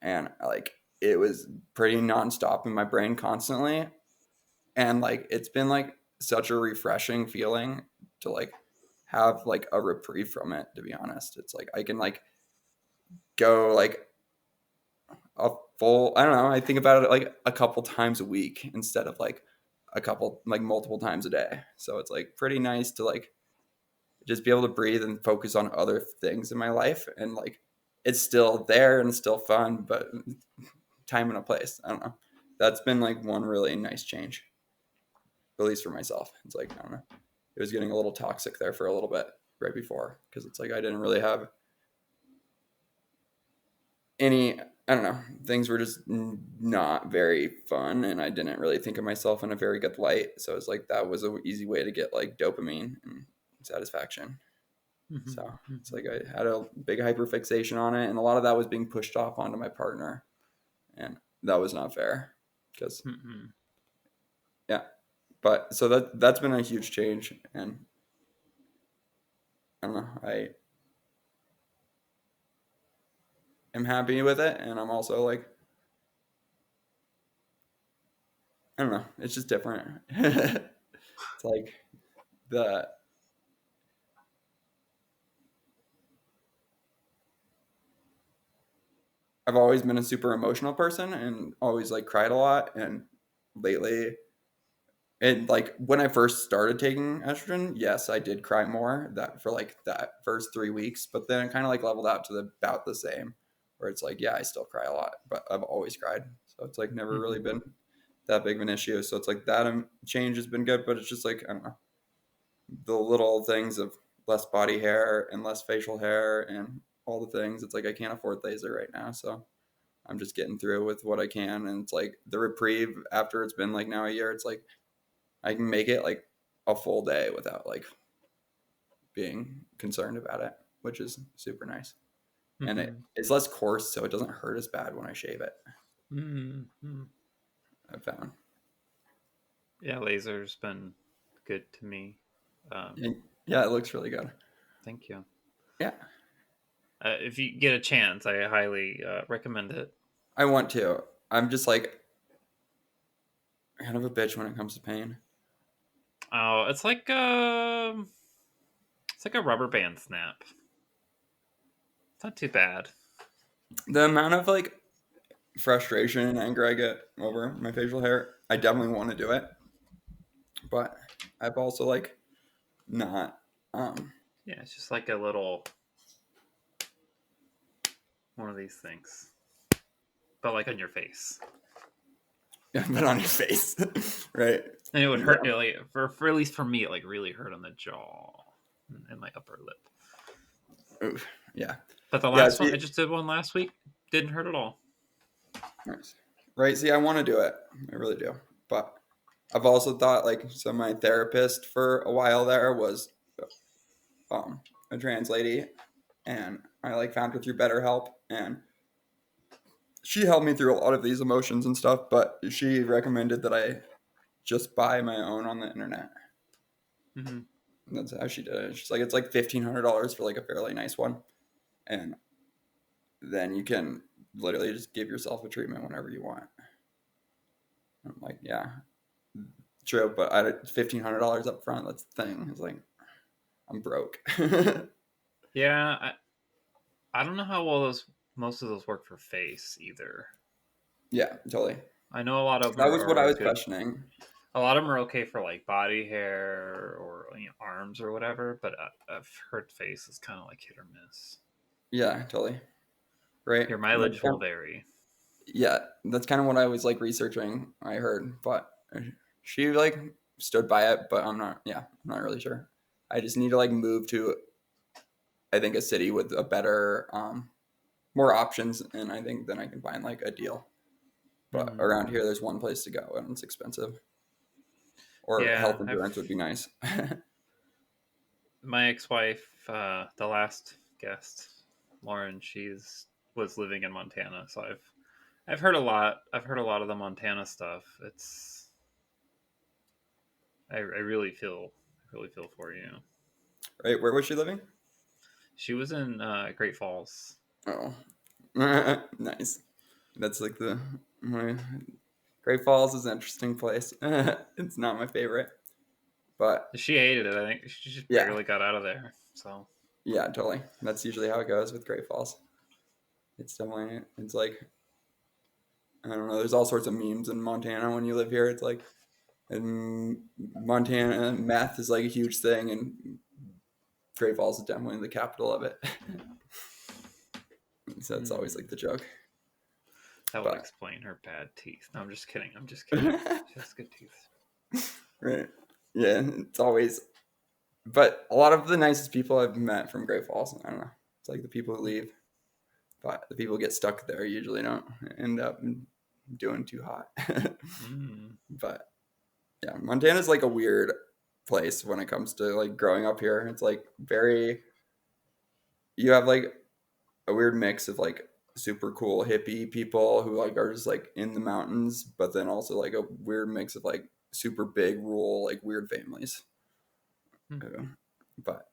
and like it was pretty nonstop in my brain constantly. And like it's been like such a refreshing feeling to like have like a reprieve from it, to be honest. It's like I can like go like a full I don't know, I think about it like a couple times a week instead of like a couple like multiple times a day. So it's like pretty nice to like just be able to breathe and focus on other things in my life, and like it's still there and still fun, but time and a place. I don't know. That's been like one really nice change, at least for myself. It's like I don't know. It was getting a little toxic there for a little bit right before, because it's like I didn't really have any. I don't know. Things were just not very fun, and I didn't really think of myself in a very good light. So it's like that was an easy way to get like dopamine and satisfaction. So it's like I had a big hyperfixation on it, and a lot of that was being pushed off onto my partner, and that was not fair. because Mm-mm. yeah. But so that's been a huge change, and I don't know. I am happy with it, and I'm also like, I don't know. It's just different. It's like the I've always been a super emotional person and always like cried a lot, and lately, and like when I first started taking estrogen, yes, I did cry more that for like that first 3 weeks, but then it kind of like leveled out to about the same, where it's like, yeah, I still cry a lot, but I've always cried, so it's like never really been that big of an issue. So it's like that change has been good, but it's just like, I don't know, the little things of less body hair and less facial hair and all the things. It's like I can't afford laser right now, so I'm just getting through with what I can. And it's like the reprieve after it's been like now a year, it's like I can make it like a full day without like being concerned about it, which is super nice. And it's less coarse, so it doesn't hurt as bad when I shave it. Mm-hmm. I've found. Yeah, laser's been good to me. Yeah, it looks really good. Thank you. Yeah, If you get a chance, I highly recommend it. I want to. I'm just like kind of a bitch when it comes to pain. Oh, it's like a rubber band snap. It's not too bad. The amount of like frustration and anger I get over my facial hair, I definitely want to do it, but I've also like not. Yeah, it's just like a little one of these things, but like on your face, But on your face, right? and it would hurt. Yeah. Like for at least for me, it like really hurt on the jaw and my upper lip. Oof. Yeah. But the Yeah. last one, See, I just did one last week, didn't hurt at all. nice. Right. See, I want to do it. I really do. But I've also thought like, so my therapist for a while there was a trans lady, and I like found her through BetterHelp, and she helped me through a lot of these emotions and stuff. But she recommended that I just buy my own on the internet. Mm-hmm. And that's how she did it. She's like, it's like $1,500 for like a fairly nice one, and then you can literally just give yourself a treatment whenever you want. I'm like, yeah, true, but I $1,500 up front. That's the thing. It's like I'm broke. Yeah, I don't know how well most of those work for face either. Yeah, totally. I know a lot of them That was what I are was good. questioning. A lot of them are okay for like body hair or arms or whatever, but I've heard face is kind of like hit or miss. Yeah, totally. Right. Your mileage will vary. Yeah, that's kind of what I was like researching. I heard, but she like stood by it, but I'm not. Yeah, I'm not really sure. I just need to like move to, I think, a city with a better, more options, and I think then I can find like a deal. But around here, there's one place to go, and it's expensive. Or Yeah, health insurance would be nice. My ex-wife, the last guest, Lauren, was living in Montana, so I've heard a lot. I've heard a lot of the Montana stuff. It's I really feel for you. Right, where was she living? She was in Great Falls. Oh, nice. That's like Great Falls is an interesting place. It's not my favorite, but She hated it. I think she just yeah, barely got out of there. So yeah, totally. That's usually how it goes with Great Falls. It's like, I don't know. There's all sorts of memes in Montana when you live here. It's like in Montana, meth is like a huge thing, and Great Falls is definitely the capital of it. So it's always like the joke. that would explain her bad teeth. No, I'm just kidding. She has good teeth. Right. Yeah, it's always. But a lot of the nicest people I've met from Great Falls, I don't know. It's like the people who leave, but the people who get stuck there usually don't end up doing too hot. But yeah, Montana's like a weird place when it comes to like growing up here. It's like you have like a weird mix of like super cool hippie people who like are just like in the mountains, but then also like a weird mix of like super big rural like weird families. Hmm. But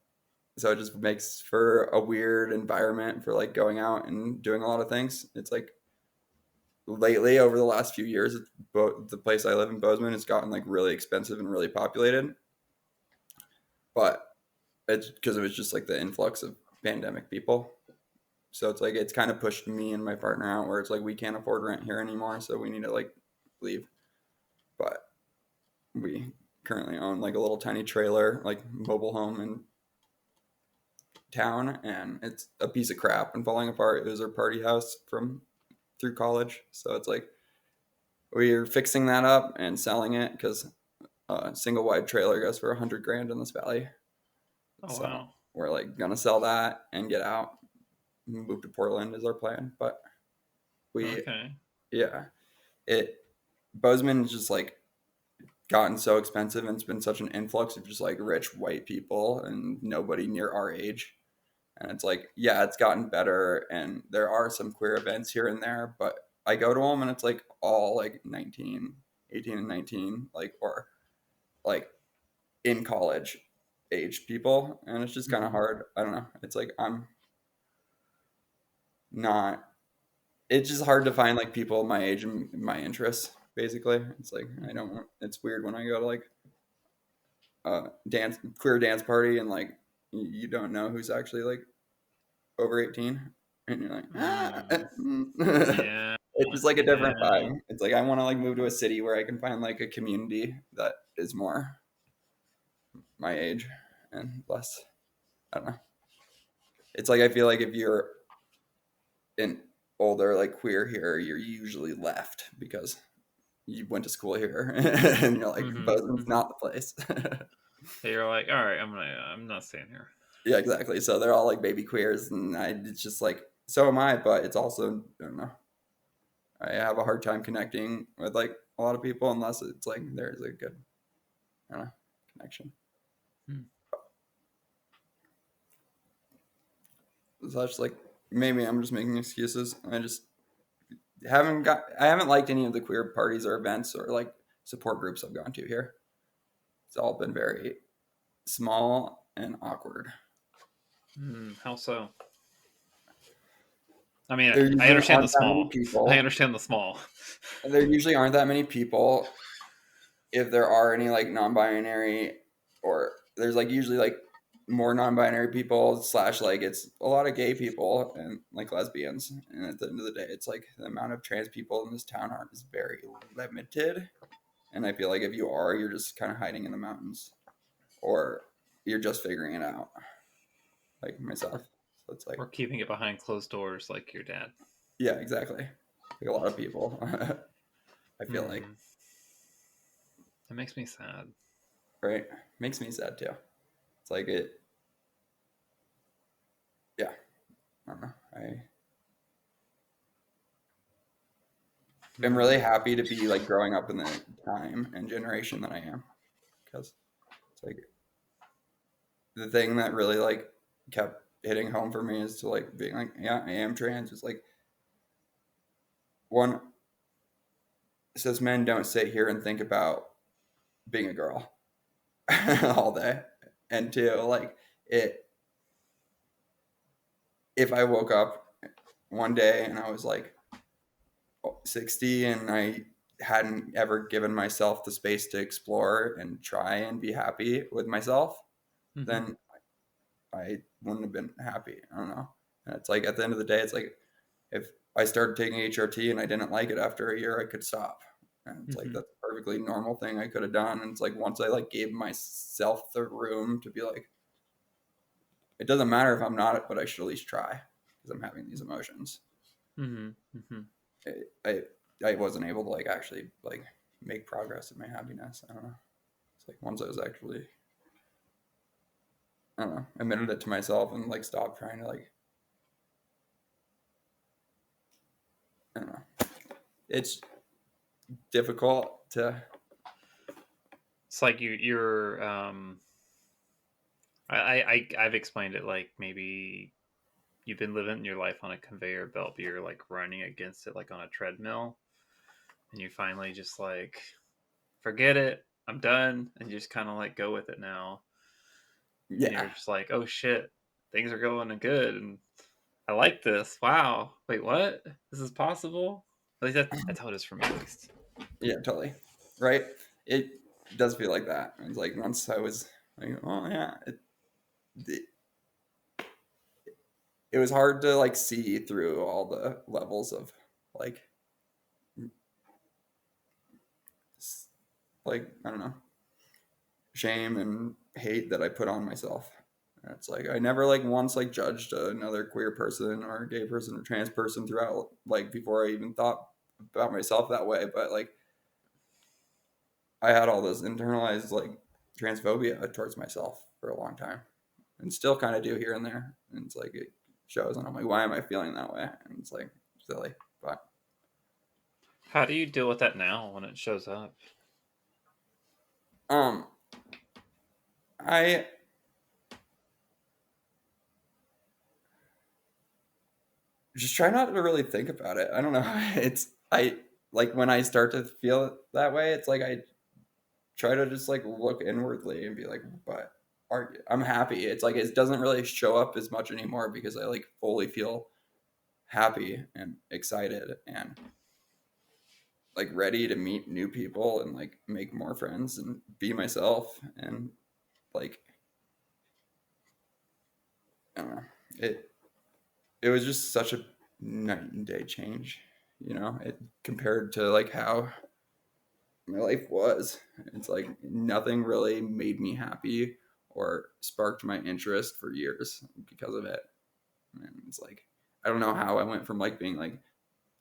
so it just makes for a weird environment for like going out and doing a lot of things. It's like lately over the last few years, the place I live in, Bozeman, has gotten like really expensive and really populated. But it's because it was just like the influx of pandemic people. So it's like it's kind of pushed me and my partner out where it's like we can't afford rent here anymore, so we need to like leave. But we currently own like a little tiny trailer, like mobile home in town, and it's a piece of crap and falling apart. It was our party house from through college, so it's like we're fixing that up and selling it because a single wide trailer goes for $100,000 in this valley. Oh So wow. we're like gonna sell that and get out, move to Portland is our plan. But we, Okay. yeah, it Bozeman is just like gotten so expensive and it's been such an influx of just like rich white people and nobody near our age. And it's like, yeah, it's gotten better and there are some queer events here and there, but I go to them and it's like all like 19, 18 and 19, like, or like in college age people. And it's just kind of hard. I don't know. It's like, I'm not, it's just hard to find like people my age and my interests, basically. It's like, I don't, it's weird when I go to like dance queer dance party and like you don't know who's actually like over 18 and you're like Yeah. it's just like a different Yeah. vibe. It's like I want to like move to a city where I can find like a community that is more my age and less, I don't know. It's like I feel like if you're an older like queer here, you're usually left because you went to school here and you're like Bozeman's not the place. So you're like, all right, I'm not staying here. Yeah, exactly. So they're all like baby queers, and it's just like so am I. But it's also I don't know. I have a hard time connecting with like a lot of people unless it's like there's a good I don't know, connection. Hmm. So that's like maybe I'm just making excuses. I just I haven't liked any of the queer parties or events or like support groups I've gone to here. It's all been very small and awkward. How so? I mean, There I usually understand the aren't that many small. I people. understand the small. There usually aren't that many people. If there are any like non-binary or there's like usually like more non-binary people slash like it's a lot of gay people and like lesbians, and at the end of the day it's like the amount of trans people in this town is very limited, and I feel like if you are, you're just kind of hiding in the mountains or you're just figuring it out like myself. So it's like Or keeping it behind closed doors like your dad. yeah, exactly, like a lot of people. I feel like That makes me sad. right, makes me sad too. It's like it, yeah, I don't know. I'm really happy to be like growing up in the time and generation that I am, because it's like the thing that really like kept hitting home for me is to like being like, yeah, I am trans. It's like one, cis men don't sit here and think about being a girl all day, and two, like it. If I woke up one day and I was like 60 and I hadn't ever given myself the space to explore and try and be happy with myself, then I wouldn't have been happy. I don't know. And it's like at the end of the day, it's like if I started taking HRT and I didn't like it after a year, I could stop. And it's like that's a perfectly normal thing I could have done. And it's like once I like gave myself the room to be like, it doesn't matter if I'm not, but I should at least try because I'm having these emotions. I I wasn't able to like actually like make progress in my happiness. I don't know. It's like once I was actually I don't know, admitted it to myself and like stopped trying to like I don't know. It's difficult to It's like you're I've explained it like maybe you've been living your life on a conveyor belt, but you're like running against it like on a treadmill, and you finally just like forget it, I'm done, and you just kind of like go with it now, and Yeah. you're just like, oh shit, things are going good, and I like this. Wow, wait, what? This is possible? At least that's how it is for me, at least. Yeah, totally. Right? It does feel like that. It's like once I was like, oh yeah, it, it was hard to like see through all the levels of like like I don't know, shame and hate that I put on myself. And it's like I never like once like judged another queer person or a gay person or trans person throughout like before I even thought about myself that way. But like I had all this internalized like transphobia towards myself for a long time, and still kind of do here and there. And it's like it shows, and I'm like, why am I feeling that way? And it's like silly, but How do you deal with that now when it shows up? um, I just try not to really think about it. I don't know. It's I like when I start to feel that way. It's like I try to just like look inwardly and be like, but I'm happy. It's like it doesn't really show up as much anymore because I like fully feel happy and excited and like ready to meet new people and like make more friends and be myself and like I don't know. It was just such a night and day change, you know, it compared to like how my life was. It's like nothing really made me happy or sparked my interest for years because of it. And it's like I don't know how I went from like being like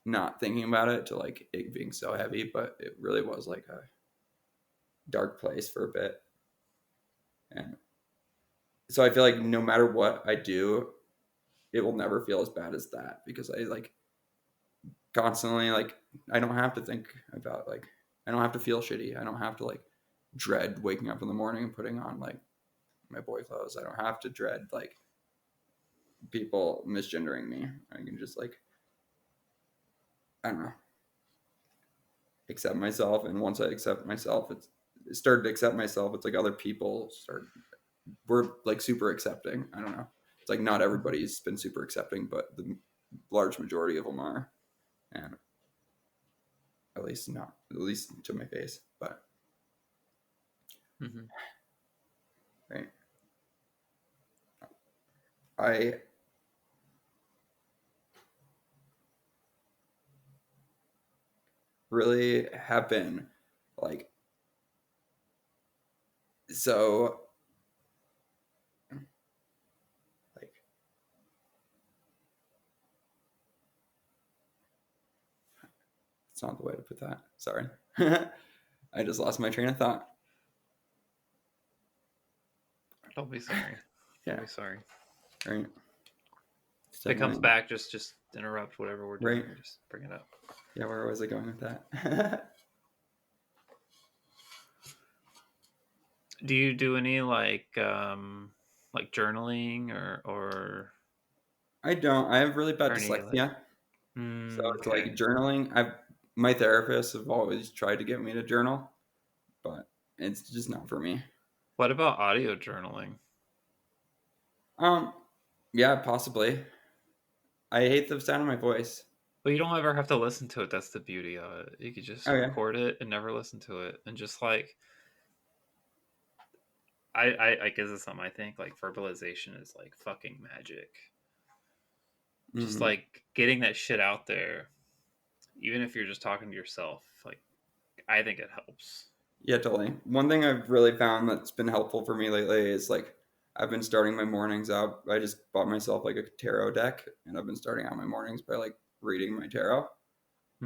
not thinking about it to like it being so heavy, but it really was like a dark place for a bit. And so I feel like no matter what I do, it will never feel as bad as that because I like constantly like I don't have to think about like I don't have to feel shitty. I don't have to like dread waking up in the morning and putting on like my boy clothes. I don't have to dread like people misgendering me. I can just like I don't know, accept myself, and once I accept myself, it started to accept myself. It's like other people start we're like super accepting. I don't know. It's like not everybody's been super accepting, but the large majority of them are, and at least to my face. But Mm-hmm. right, I really have been like so like it's not the way to put that. Sorry, I just lost my train of thought. Don't be sorry. Yeah, Don't be sorry. right. If it comes back, just interrupt whatever we're doing. Right. Or just bring it up. Yeah, where was I going with that? Do you do any like journaling or I don't. I have really bad any like? dyslexia, so it's like Okay. journaling. My therapists have always tried to get me to journal, but it's just not for me. What about audio journaling? Um, yeah, possibly. I hate the sound of my voice. Well, you don't ever have to listen to it. That's the beauty of it. You could just Okay. record it and never listen to it, and just like I guess it's something I think like verbalization is like fucking magic. Just Hmm. like getting that shit out there, even if you're just talking to yourself. Like I think it helps. Yeah, totally. One thing I've really found that's been helpful for me lately is like I've been starting my mornings out. I just bought myself like a tarot deck, and I've been starting out my mornings by like reading my tarot.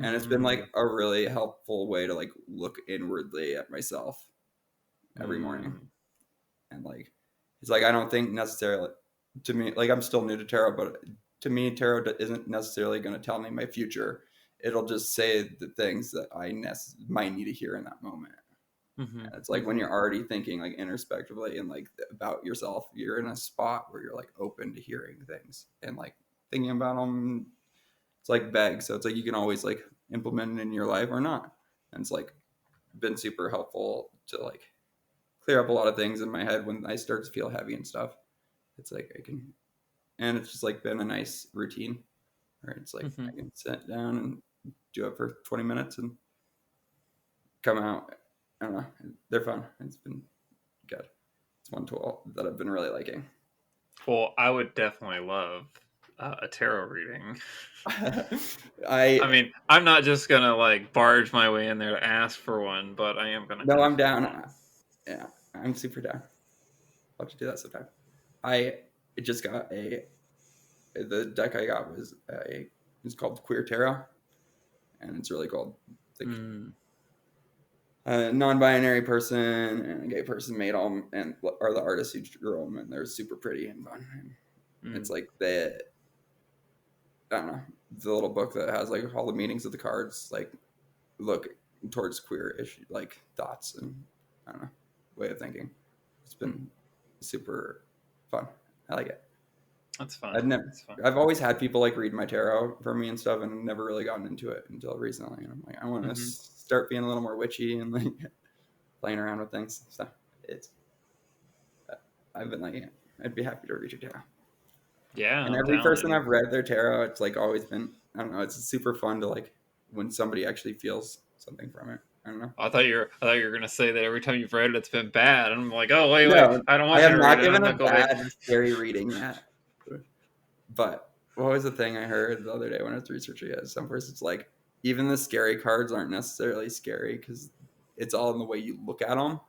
And it's been like Mm, a really helpful way to like look inwardly at myself every morning. mm, And like it's like I don't think necessarily to me like I'm still new to tarot, but to me tarot isn't necessarily going to tell me my future. It'll just say the things that I might need to hear in that moment. mm-hmm, And it's like when mm-hmm. you're already thinking like introspectively and like about yourself, you're in a spot where you're like open to hearing things and like thinking about them. It's like vague, so it's like you can always like implement it in your life or not. And it's like been super helpful to like clear up a lot of things in my head when I start to feel heavy and stuff. It's like I can, and it's just like been a nice routine. Where it's like Mhm. I can sit down and do it for 20 minutes and come out. I don't know. They're fun. It's been good. It's one tool that I've been really liking. Well, I would definitely love a tarot reading. I I mean, I'm not just gonna like barge my way in there to ask for one, but I am gonna no, ask I'm for down. one. Yeah, I'm super down. I'll have to do that sometime. I just got the deck I got was it's called Queer Tarot, and it's really cool. It's like Mm. a non-binary person and a gay person made them and are the artists who drew them, and they're super pretty and fun. And it's like I don't know, the little book that has like all the meanings of the cards, like look towards queer issue like thoughts and I don't know way of thinking. It's been super fun. I like it. That's fun. That's fun. I've always had people like read my tarot for me and stuff, and never really gotten into it until recently. And I'm like, I want to start being a little more witchy and like playing around with things. So it's I've been liking it. I'd be happy to read your tarot. Yeah, And I'm every down. person I've read their tarot, it's like always been I don't know. It's super fun to like when somebody actually feels something from it. I don't know. I thought you were gonna say that every time you've read it, it's been bad. And I'm like, oh wait, No, I don't I want you have to not read it. given I'm a not gonna wait. bad, scary reading yet. But what was the thing I heard the other day when I was researching it? Some person's like, even the scary cards aren't necessarily scary because it's all in the way you look at them.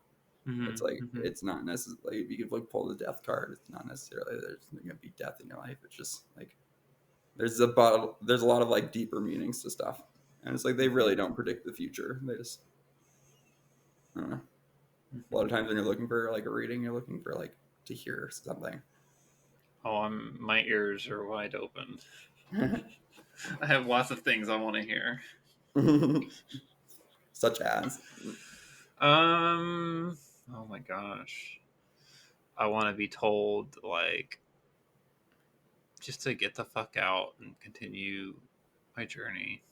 It's like it's not necessarily you could like pull the death card. It's not necessarily there's gonna be death in your life. It's just like there's a lot of like deeper meanings to stuff, and it's like they really don't predict the future. They just I don't know. A lot of times when you're looking for like a reading, you're looking for like to hear something. Oh, my ears are wide open. I have lots of things I want to hear. Such as Oh my gosh. I want to be told like just to get the fuck out and continue my journey.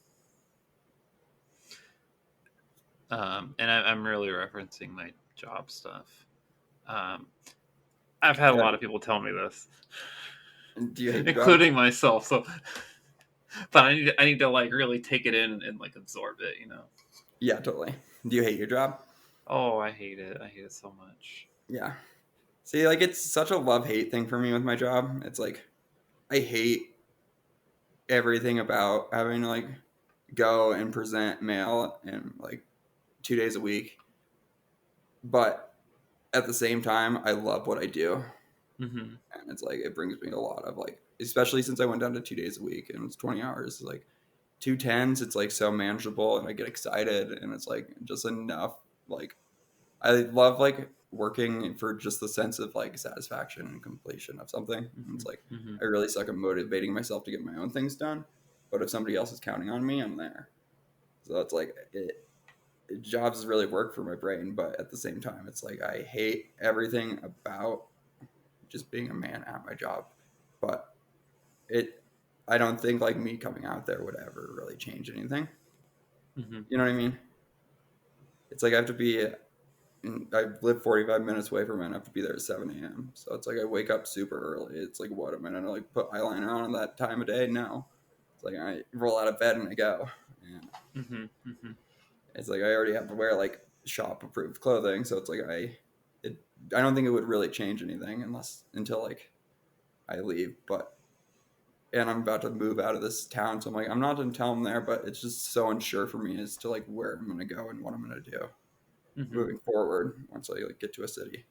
And I'm really referencing my job stuff. Um, I've had a lot of people tell me this, do you hate your job? including myself. So, but I need to like really take it in and like absorb it. You know. Yeah, totally. Do you hate your job? Oh, I hate it. I hate it so much. Yeah. See, like it's such a love-hate thing for me with my job. It's like I hate everything about having to like go and present mail and like 2 days a week. But at the same time, I love what I do. Mm-hmm. And it's like it brings me a lot of like especially since I went down to 2 days a week and it's 20 hours, like 2 10s, it's like so manageable and I get excited and it's like just enough like I love like working for just the sense of like satisfaction and completion of something. And it's like Mm-hmm. I really suck at motivating myself to get my own things done. But if somebody else is counting on me, I'm there. So it's like jobs really work for my brain, but at the same time, it's like I hate everything about just being a man at my job. But it, I don't think like me coming out there would ever really change anything. Mm-hmm. You know what I mean? It's like I have to be I live 45 minutes away from it. I have to be there at 7 a.m. So it's like I wake up super early. It's like, what am I gonna like put eyeliner on at that time of day? No. It's like I roll out of bed and I go. And Mm-hmm. Mm-hmm. it's like I already have to wear like shop approved clothing. So it's like I don't think it would really change anything until like I leave. But and I'm about to move out of this town, so I'm like I'm not gonna tell them there, but it's just so unsure for me as to like where I'm gonna go and what I'm gonna do Mm-hmm. moving forward once I like get to a city.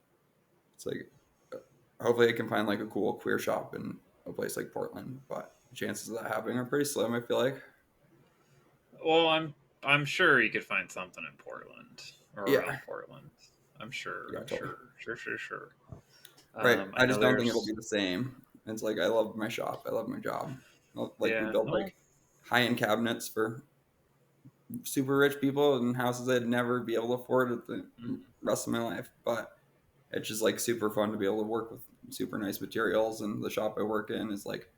It's like hopefully I can find like a cool queer shop in a place like Portland, but chances of that happening are pretty slim. I feel like. Well, I'm sure you could find something in Portland or Yeah, around Portland. I'm sure. yeah, I'm totally. sure. Right. I I know just don't think it'll there's be the same. It's like I love my shop. I love my job. Like we yeah. built Well, like high end cabinets for super rich people in houses I'd never be able to afford at the rest of my life. But it's just like super fun to be able to work with super nice materials. And the shop I work in is like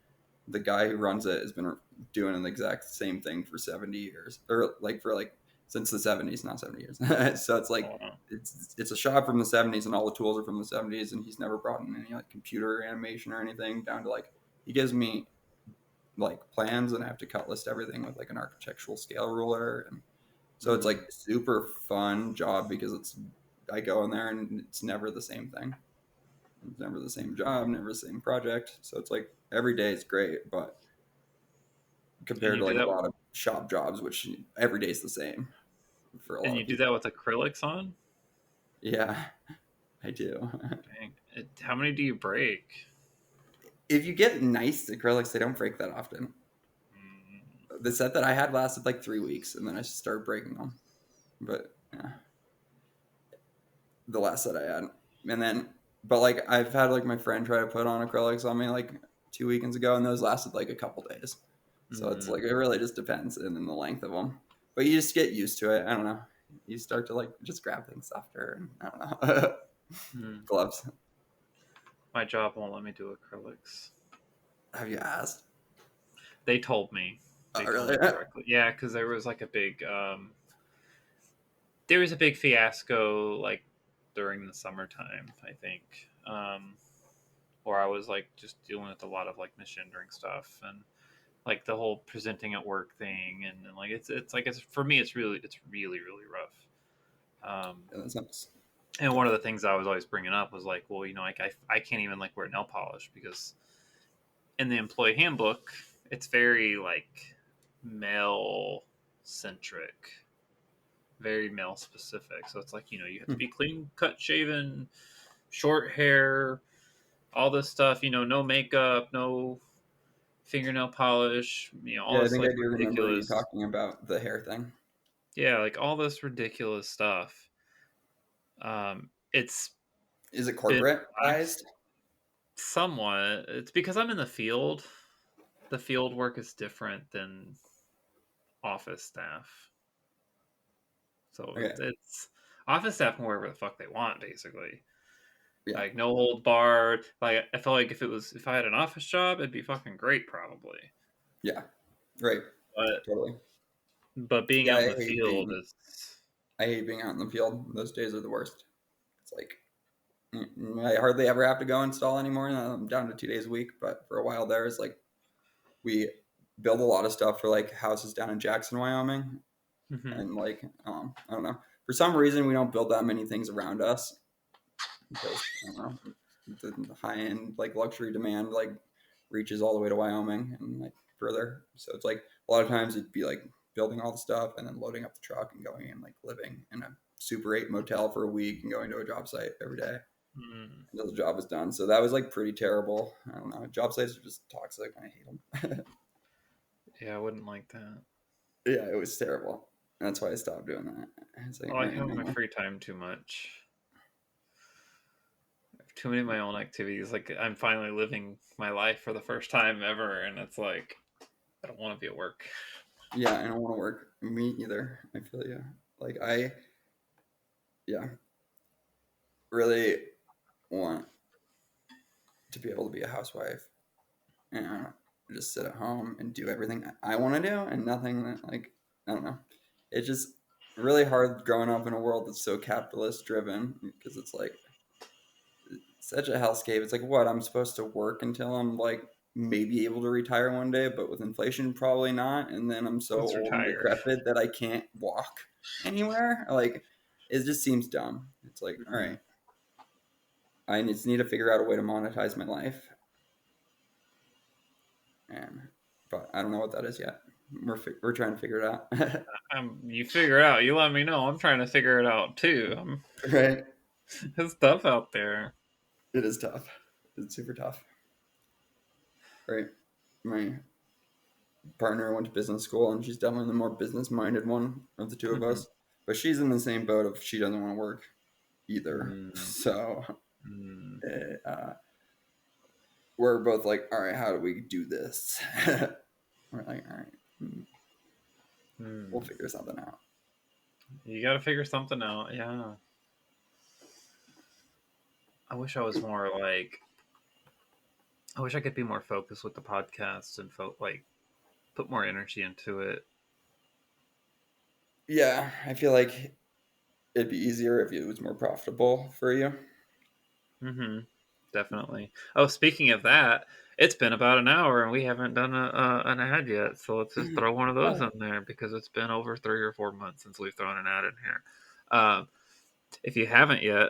the guy who runs it has been doing the exact same thing for 70 years, or like for like since the 70s, not 70 years. So it's like Oh, it's a shop from the 70s, and all the tools are from the 70s, and he's never brought in any like computer animation or anything, down to like he gives me like plans, and I have to cut list everything with like an architectural scale ruler, and so it's like super fun job because I go in there and it's never the same thing. It's never the same job, never the same project. So it's like every day is great, but and compared you to do like a that. lot of shop jobs, which every day is the same for a And lot you of do people. that with acrylics on. Yeah, I do. Dang. How many do you break? If you get nice acrylics, they don't break that often. Mm, The set that I had lasted like 3 weeks, and then I started breaking them. But yeah, the last set I had, and then but like I've had like my friend try to put on acrylics on me like 2 weekends ago, and those lasted like a couple days. So it's like it really just depends, and then the length of them. But you just get used to it. I don't know. You start to like just grab things softer, and I don't know. mm. Gloves. My job won't let me do acrylics. Have you asked? They told me. They told Really? me directly. Yeah, because there was like a big fiasco like during the summertime, I think. Where I was like just dealing with a lot of like misgendering stuff and like the whole presenting at work thing, and like it's like it's for me it's really rough. Yeah, that's nice. And one of the things I was always bringing up was like, well, like I can't even like wear nail polish because in the employee handbook it's very like male centric, very male specific. So it's like, you have to be clean cut, shaven, short hair, all this stuff, no makeup, no fingernail polish, all Yeah, I this think I like do remember you ridiculous, talking about the hair thing. yeah, like all this ridiculous stuff. It's Is it been corporatized? somewhat. It's because I'm in the field. The field work is different than office staff. So Okay. it's office staff can wear whatever the fuck they want, basically. Yeah. Like no hold barred. Like I felt like if I had an office job, it'd be fucking great, probably. Yeah. Right. But Totally. being Yeah, out in the field is I hate being out in the field. Those days are the worst. It's like I hardly ever have to go install anymore. I'm down to 2 days a week, but for a while there, it's like we build a lot of stuff for like houses down in Jackson, Wyoming, Mhm. and like I don't know. For some reason, we don't build that many things around us because I don't know, the high end like luxury demand like reaches all the way to Wyoming and like further. So it's like a lot of times it'd be like building all the stuff and then loading up the truck and going and like living in a Super 8 motel for a week and going to a job site every day Mm. until the job is done. So that was like pretty terrible. I don't know. Job sites are just toxic. I hate them. Yeah, I wouldn't like that. Yeah, it was terrible. That's why I stopped doing that. It's like, I all like right, having no my more. free time too much. I have too many of my own activities. Like I'm finally living my life for the first time ever, and it's like I don't want to be at work. Yeah, I don't want to work. Me either. I feel you. Like yeah, really want to be able to be a housewife and just sit at home and do everything I want to do and nothing that like I don't know. It's just really hard growing up in a world that's so capitalist driven because it's like such a hellscape. It's like what I'm supposed to work until I'm like maybe able to retire one day, but with inflation probably not. And then I'm so Let's old and retire. decrepit that I can't walk anywhere. Like it just seems dumb. It's like all Mhm. right, I just need to figure out a way to monetize my life, and but I don't know what that is yet. We're trying to figure it out. You figure it out. You let me know. I'm trying to figure it out too. Right? It's tough out there. It is tough. It's super tough. Right? My partner went to business school, and she's definitely the more business-minded one of the two of Mhm. us. But she's in the same boat of she doesn't want to work either. Mm. So Mm. uh, we're both like, all right, how do we do this? We're like, all right, we'll Mm. figure something out. You got to figure something out. Yeah. I wish I was more like I wish I could be more focused with the podcast and put more energy into it. Yeah, I feel like it'd be easier if it was more profitable for you. Mm-hmm. Definitely. Oh, speaking of that, it's been about an hour and we haven't done an ad yet. So let's just throw one of those in there because it's been over 3 or 4 months since we've thrown an ad in here. If you haven't yet,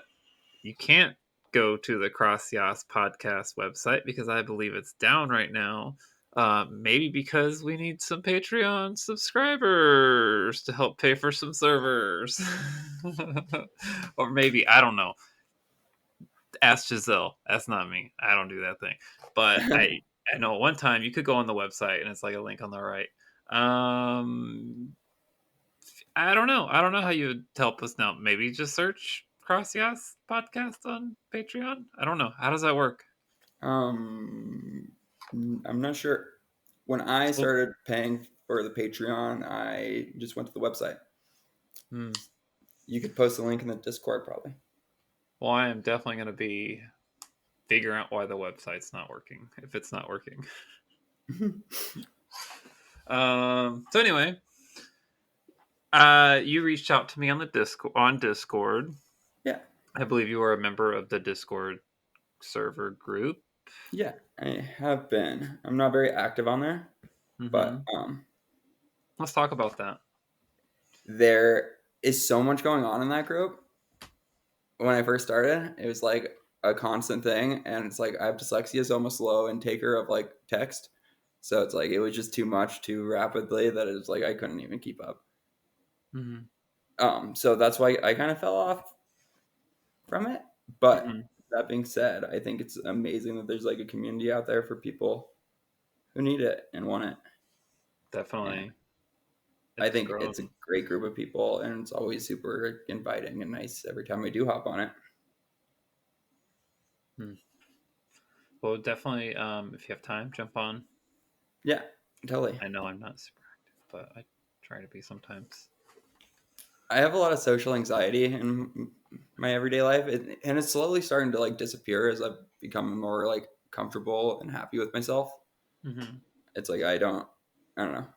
you can't go to the YAAS podcast website because I believe it's down right now. Maybe because we need some Patreon subscribers to help pay for some servers. Or maybe, I don't know. Ask Giselle. That's not me. I don't do that thing. But I know one time you could go on the website and it's like a link on the right. I don't know. I don't know how you would help us now. Maybe just search YAAS podcast on Patreon. I don't know. How does that work? I'm not sure. When I So, started paying for the Patreon, I just went to the website. hmm. You could post a link in the Discord, probably. Well, I am definitely going to be figuring out why the website's not working, if it's not working. So anyway, you reached out to me on the Discord. Yeah, I believe you are a member of the Discord server group. yeah, I have been. I'm not very active on there, Mm-hmm. but Let's talk about that. there is so much going on in that group. When I first started, it was like a constant thing, and it's like I have dyslexia, so I'm a slow intaker of like text. So it's like it was just too much too rapidly that it was like I couldn't even keep up. Mm-hmm. So that's why I kind of fell off from it. But Mm-hmm. that being said, I think it's amazing that there's like a community out there for people who need it and want it. And Definitely. I It's think it's a grown. great group of people, and it's always super inviting and nice every time we do hop on it. Hmm. Well, definitely, if you have time, jump on. Yeah, totally. I know I'm not super active, but I try to be sometimes. I have a lot of social anxiety in my everyday life, and it's slowly starting to like disappear as I've become more like comfortable and happy with myself. Mm-hmm. It's like I don't know.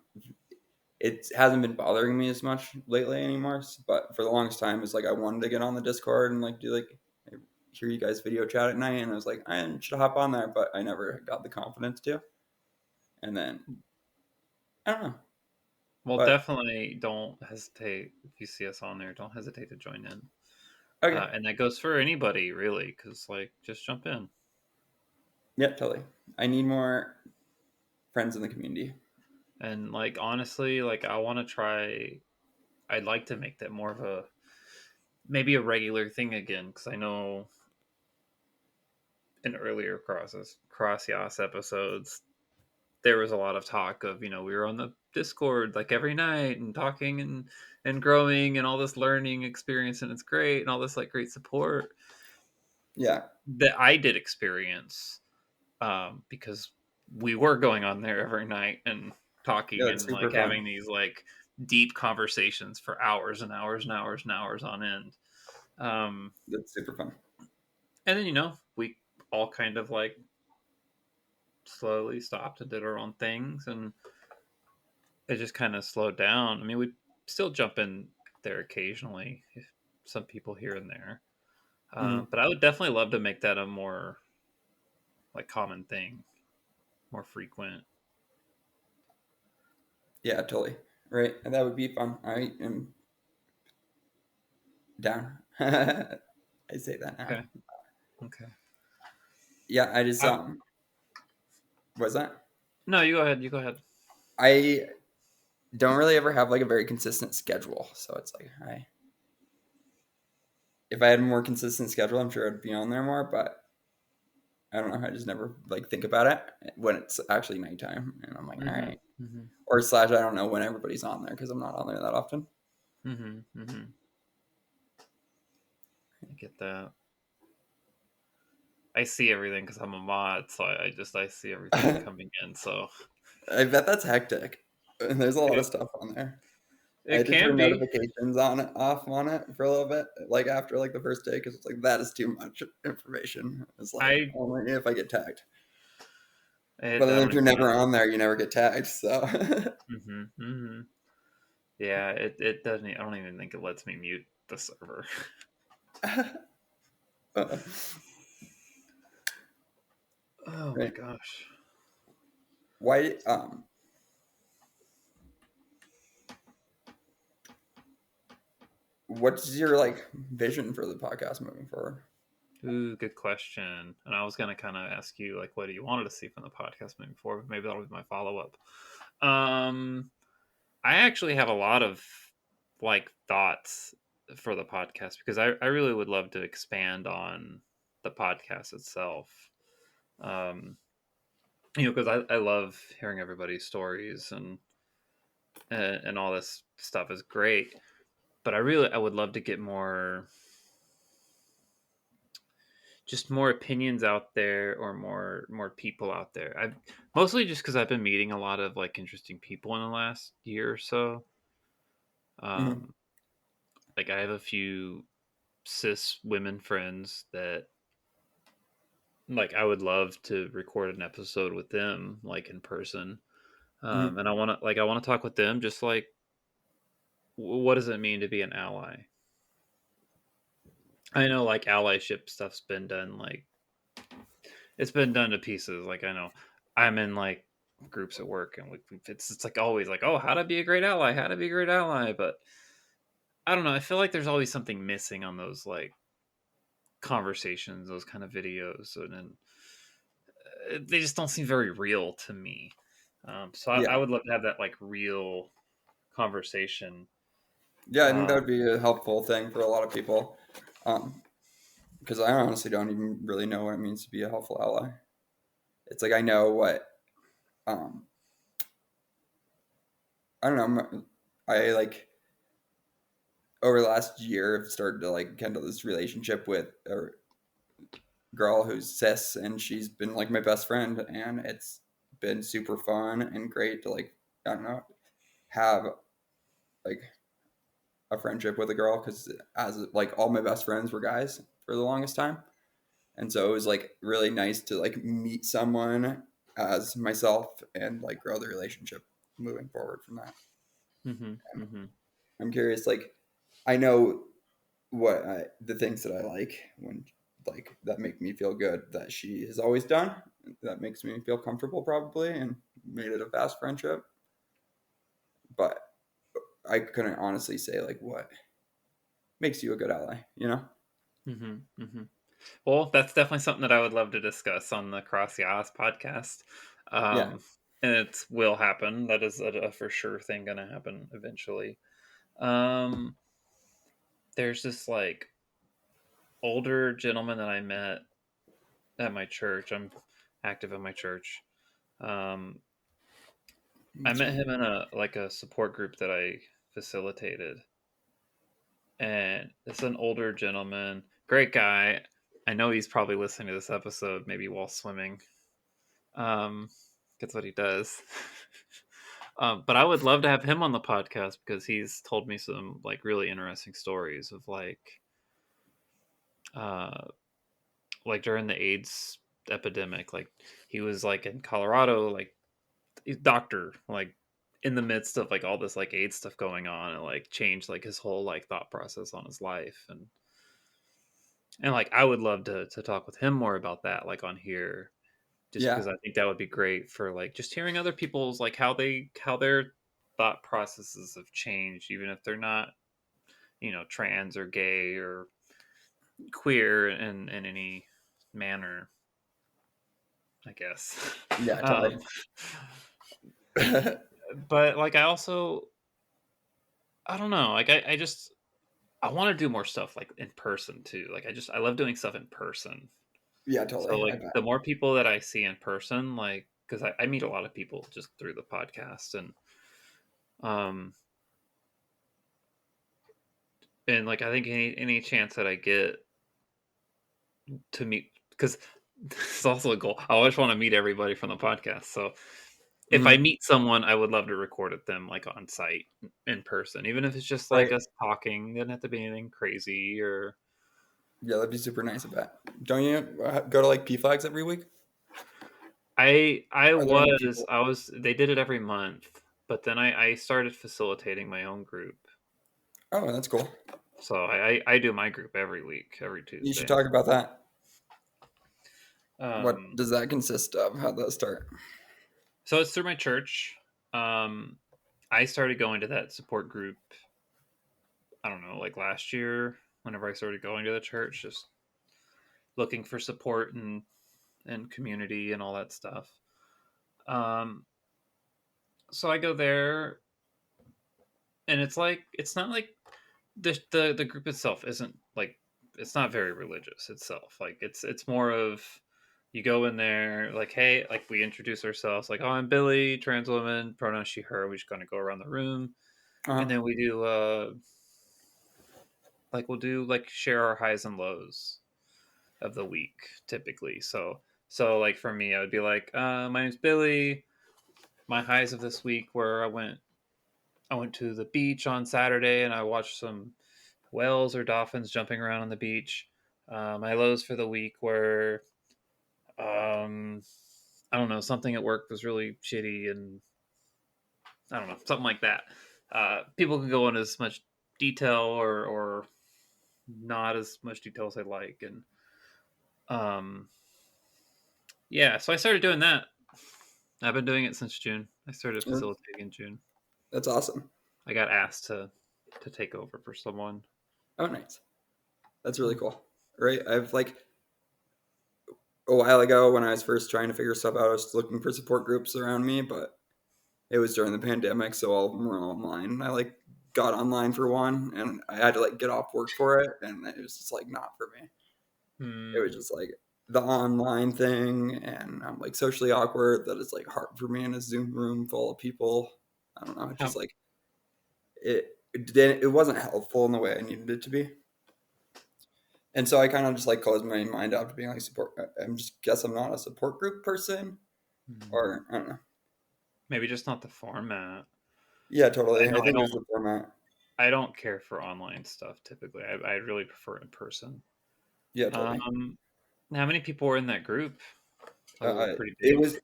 It hasn't been bothering me as much lately anymore. But for the longest time, it's like I wanted to get on the Discord and like do like I hear you guys video chat at night, and I was like I should hop on there, but I never got the confidence to. And then I don't know, Well, but definitely don't hesitate if you see us on there. Don't hesitate to join in, okay, and that goes for anybody really, because like just jump in. yeah, totally. I need more friends in the community. And like honestly, like I want to try. I'd like to make that more of a maybe a regular thing again, because I know in earlier cross Yas episodes there was a lot of talk of we were on the Discord like every night and talking and growing and all this learning experience, and it's great and all this like great support Yeah, that I did experience, because we were going on there every night and yeah, talking that's and super like fun. having these like deep conversations for hours and hours and hours and hours on end. um, That's super fun. and then we all kind of like slowly stopped and did our own things, and it just kind of slowed down. I mean, we still jump in there occasionally, some people here and there, Hmm. but I would definitely love to make that a more like common thing, more frequent. Yeah, totally. Right, and that would be fun. I am down. I say that now. Okay. Okay. Yeah, I just I, what's that? no, you go ahead. You go ahead. I don't really ever have like a very consistent schedule, so it's like I if I had a more consistent schedule, I'm sure I'd be on there more, but I don't know. I just never like think about it when it's actually nighttime, and I'm like, all Mm-hmm. right, Mm-hmm. or slash I don't know when everybody's on there because I'm not on there that often. Mm-hmm. Mm-hmm. I get that. I see everything because I'm a mod, so I see everything I coming in. So bet that's hectic. And there's a lot of it stuff on there. I it had to can turn be. notifications off on it for a little bit, like after like the first day, because it's like that is too much information. It's like I only if I get tagged. But then if you're never on there, you never get tagged. So Yeah, it doesn't. I don't even think it lets me mute the server. Oh my right. gosh. Why? What's your like vision for the podcast moving forward? Ooh, good question. And I was gonna kind of ask you like, what do you wanted to see from the podcast moving forward? But maybe that'll be my follow up. I actually have a lot of like thoughts for the podcast because I really would love to expand on the podcast itself. Because I love hearing everybody's stories and all this stuff is great. But I would love to get more opinions out there or more people out there. I've mostly just because I've been meeting a lot of like interesting people in the last year or so. Mm-hmm. Like I have a few cis women friends that like I would love to record an episode with them like in person. Mm-hmm. And I want to talk with them just like what does it mean to be an ally? I know like allyship stuff's been done like it's been done to pieces. Like I know I'm in like groups at work and it's like always like, oh, how to be a great ally, how to be a great ally. But I don't know. I feel like there's always something missing on those like conversations, those kind of videos, and then they just don't seem very real to me. So I Yeah. would love to have that like real conversation. Yeah, I think that Um, would be a helpful thing for a lot of people. Because I honestly don't even really know what it means to be a helpful ally. It's like I know what I don't know. I like over the last year have started to like kindle this relationship with a girl who's cis, and she's been like my best friend, and it's been super fun and great to like I don't know have like a friendship with a girl because as like all my best friends were guys for the longest time, and so it was like really nice to like meet someone as myself and like grow the relationship moving forward from that. mhm, mhm. I'm curious, like I know the things that I like when like that make me feel good that she has always done that makes me feel comfortable probably and made it a fast friendship, but I couldn't honestly say like what makes you a good ally, you know? Well, that's definitely something that I would love to discuss on the Cross YAAS podcast. Yeah. And it will happen. That is a for sure thing going to happen eventually. Um, there's this like older gentleman that I met at my church. I'm active at my church. Um, I met him in a support group that I facilitated, and it's an older gentleman, great guy. I know he's probably listening to this episode, maybe while swimming. That's what he does. But I would love to have him on the podcast because he's told me some like really interesting stories of uh, like during the AIDS epidemic, like he was like in Colorado, like he's a doctor, like in the midst of like all this like AIDS stuff going on, and like changed like his whole like thought process on his life, and like I would love to talk with him more about that, like on here, just Yeah. because I think that would be great for like just hearing other people's like how their thought processes have changed, even if they're not trans or gay or queer in any manner, I guess. Yeah, um, totally. but like I don't know, like I just I want to do more stuff like in person too. Like I love doing stuff in person. Yeah, So totally. I like bet. the more people that I see in person, like because I meet a lot of people just through the podcast, um and like I think any chance that I get to meet, because it's also a goal. I always want to meet everybody from the podcast. So if I Mhm. meet someone, I would love to record with them like on site in person, even if it's just like Right. us talking. Doesn't have to be anything crazy or Yeah, that'd be super nice. I bet. Don't you go to like P flags every week? I Are there any people? they did it every month, but then I started facilitating my own group. Oh, that's cool. So I do my group every week, every You should Tuesday. talk about that. What Um, does that consist of? How'd that start? so it's through my church. Um, I started going to that support group, I don't know, like last year, whenever I started going to the church, just looking for support and community and all that stuff. Um, so I go there, and it's not like the group itself isn't like, it's not very religious itself. Like it's more of, you go in there like, hey, like we introduce ourselves like, oh, I'm Billie, trans woman, pronoun she her. We're just gonna go around the room, Uh-huh. and then we do like we'll do like share our highs and lows of the week typically. So like for me, I would be like, my name's Billie. My highs of this week were I went to the beach on Saturday and I watched some whales or dolphins jumping around on the beach. My lows for the week were, um, I don't know, something at work was really shitty, and I don't know, something like that. People can go into as much detail or not as much detail as they like, and um, yeah. So I started doing that. I've been doing it since June. I started facilitating in June. That's awesome. I got asked to take over for someone. Oh, nice. That's really cool. Right? I've like a while ago when I was first trying to figure stuff out, I was looking for support groups around me, but it was during the pandemic, so all of them were online. I like got online for one, and I had to like get off work for it, and it was just like not for me. It was just like the online thing, and I'm like socially awkward. That is like hard for me in a Zoom room full of people. I don't know. It's How, just like it wasn't helpful in the way I needed it to be. And so I kind of just like closed my mind out to being like support. I'm just guess I'm not a support group person, or I don't know. maybe just not the format. Yeah, I totally. know I think it was the format. I don't care for online stuff typically. I really prefer in person. Yeah, totally. Um, how many people were in that group? Like, was it pretty It big? was,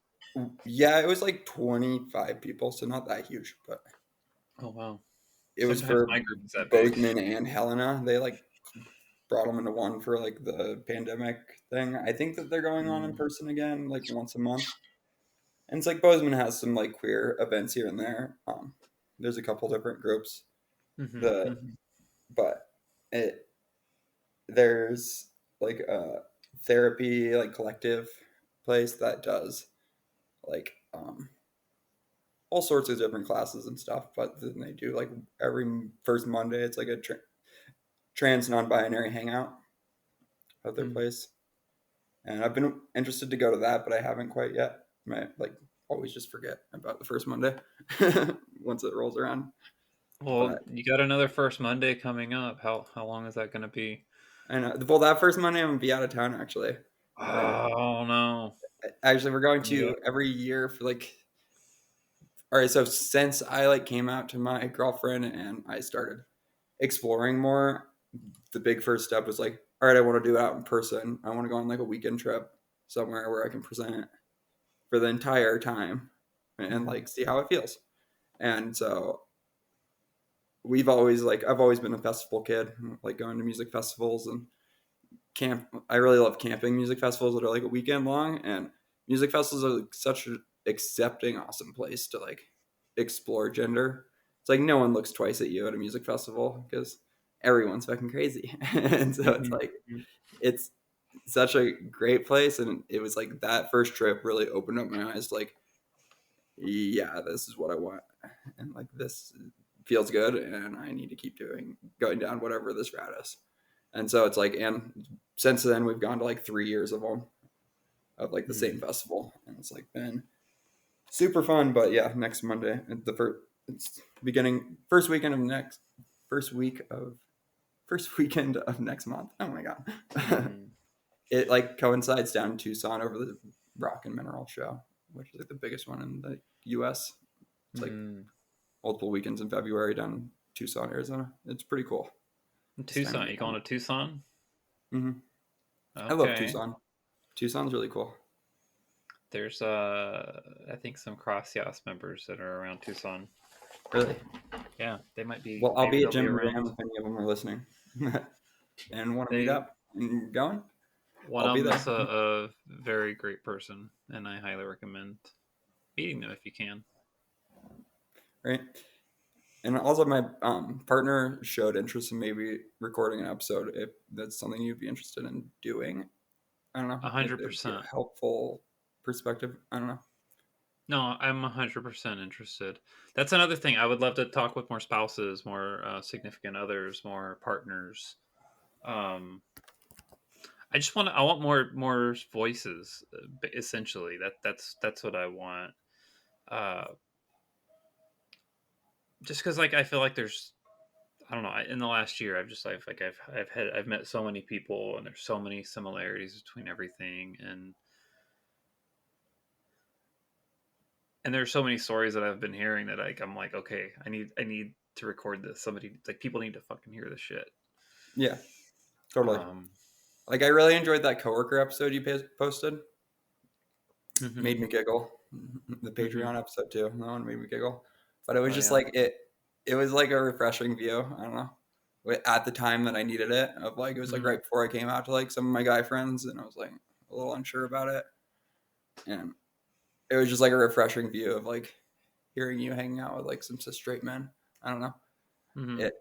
yeah, it was like 25 people, so not that huge, but Oh wow. it was Sometimes for my group is that big. Bozeman and Helena. They like brought them into one for like the pandemic thing. I think that they're going on in person again, like once a month. And it's like Bozeman has some like queer events here and there. There's a couple different groups. Mm-hmm, The mm-hmm. but it there's like a therapy like collective place that does like all sorts of different classes and stuff. But then they do like every first Monday, it's like a trans non-binary hangout of their place. And I've been interested to go to that, but I haven't quite yet. I like always just forget about the first Monday once it rolls around. Well, But you got another first Monday coming up. How long is that going to be? I know, well, that first Monday I'm gonna be out of town actually. Oh no. Actually, we're going Yep. to every year for like. All right, so since I like came out to my girlfriend and I started exploring more, the big first step was like, all right, I want to do it out in person. I want to go on like a weekend trip somewhere where I can present for the entire time and like see how it feels. And so I've always been a festival kid, like going to music festivals and camp. I really love camping music festivals that are like a weekend long, and music festivals are like such an accepting, awesome place to like explore gender. It's like no one looks twice at you at a music festival because everyone's fucking crazy. And so it's like it's such a great place, and it was like that first trip really opened up my eyes to like, yeah, this is what I want, and like this feels good, and I need to keep going down whatever this route is. And so it's like, and since then we've gone to like 3 years of them, of like the same festival, and it's like been super fun. But yeah, next Monday, the first, it's beginning first week of first weekend of next month. Oh my god. It like coincides down in Tucson over the Rock and Mineral Show, which is like the biggest one in the U.S. It's like multiple weekends in February down in Tucson, Arizona. It's pretty cool. Tucson. You going to Tucson? Mm-hmm. I love Okay. Tucson. Tucson's really cool. There's I think some cross YAAS members that are around Tucson. Really? Yeah, they might be. Well, I'll Maybe be at they'll be Jim around. Jam if any of them are listening and want to meet They up and going. One I'll be of them there. is a very great person, and I highly recommend meeting them if you can. Right. And also, my partner showed interest in maybe recording an episode if that's something you'd be interested in doing. I don't know if it'd be 100%. a helpful perspective. I don't know. No, I'm 100% interested. That's another thing. I would love to talk with more spouses, more significant others, more partners. I just want. I want more voices. Essentially, that's what I want. Uh, just because like I feel like there's I don't know. In the last year, I've met so many people, and there's so many similarities between everything, and there's so many stories that I've been hearing that I'm like, okay, I need to record this. Somebody like people need to fucking hear this shit. Yeah, totally. Um, Like, I really enjoyed that coworker episode you posted. mhm, Made me giggle. The mhm. Patreon episode too. That one made me giggle. But it was Oh just yeah. like it was like a refreshing view. I don't know. At the time that I needed it, of like it was like Mhm. right before I came out to like some of my guy friends, and I was like a little unsure about it, and it was just like a refreshing view of like hearing you hanging out with like some cis straight men. I don't know Mhm. it,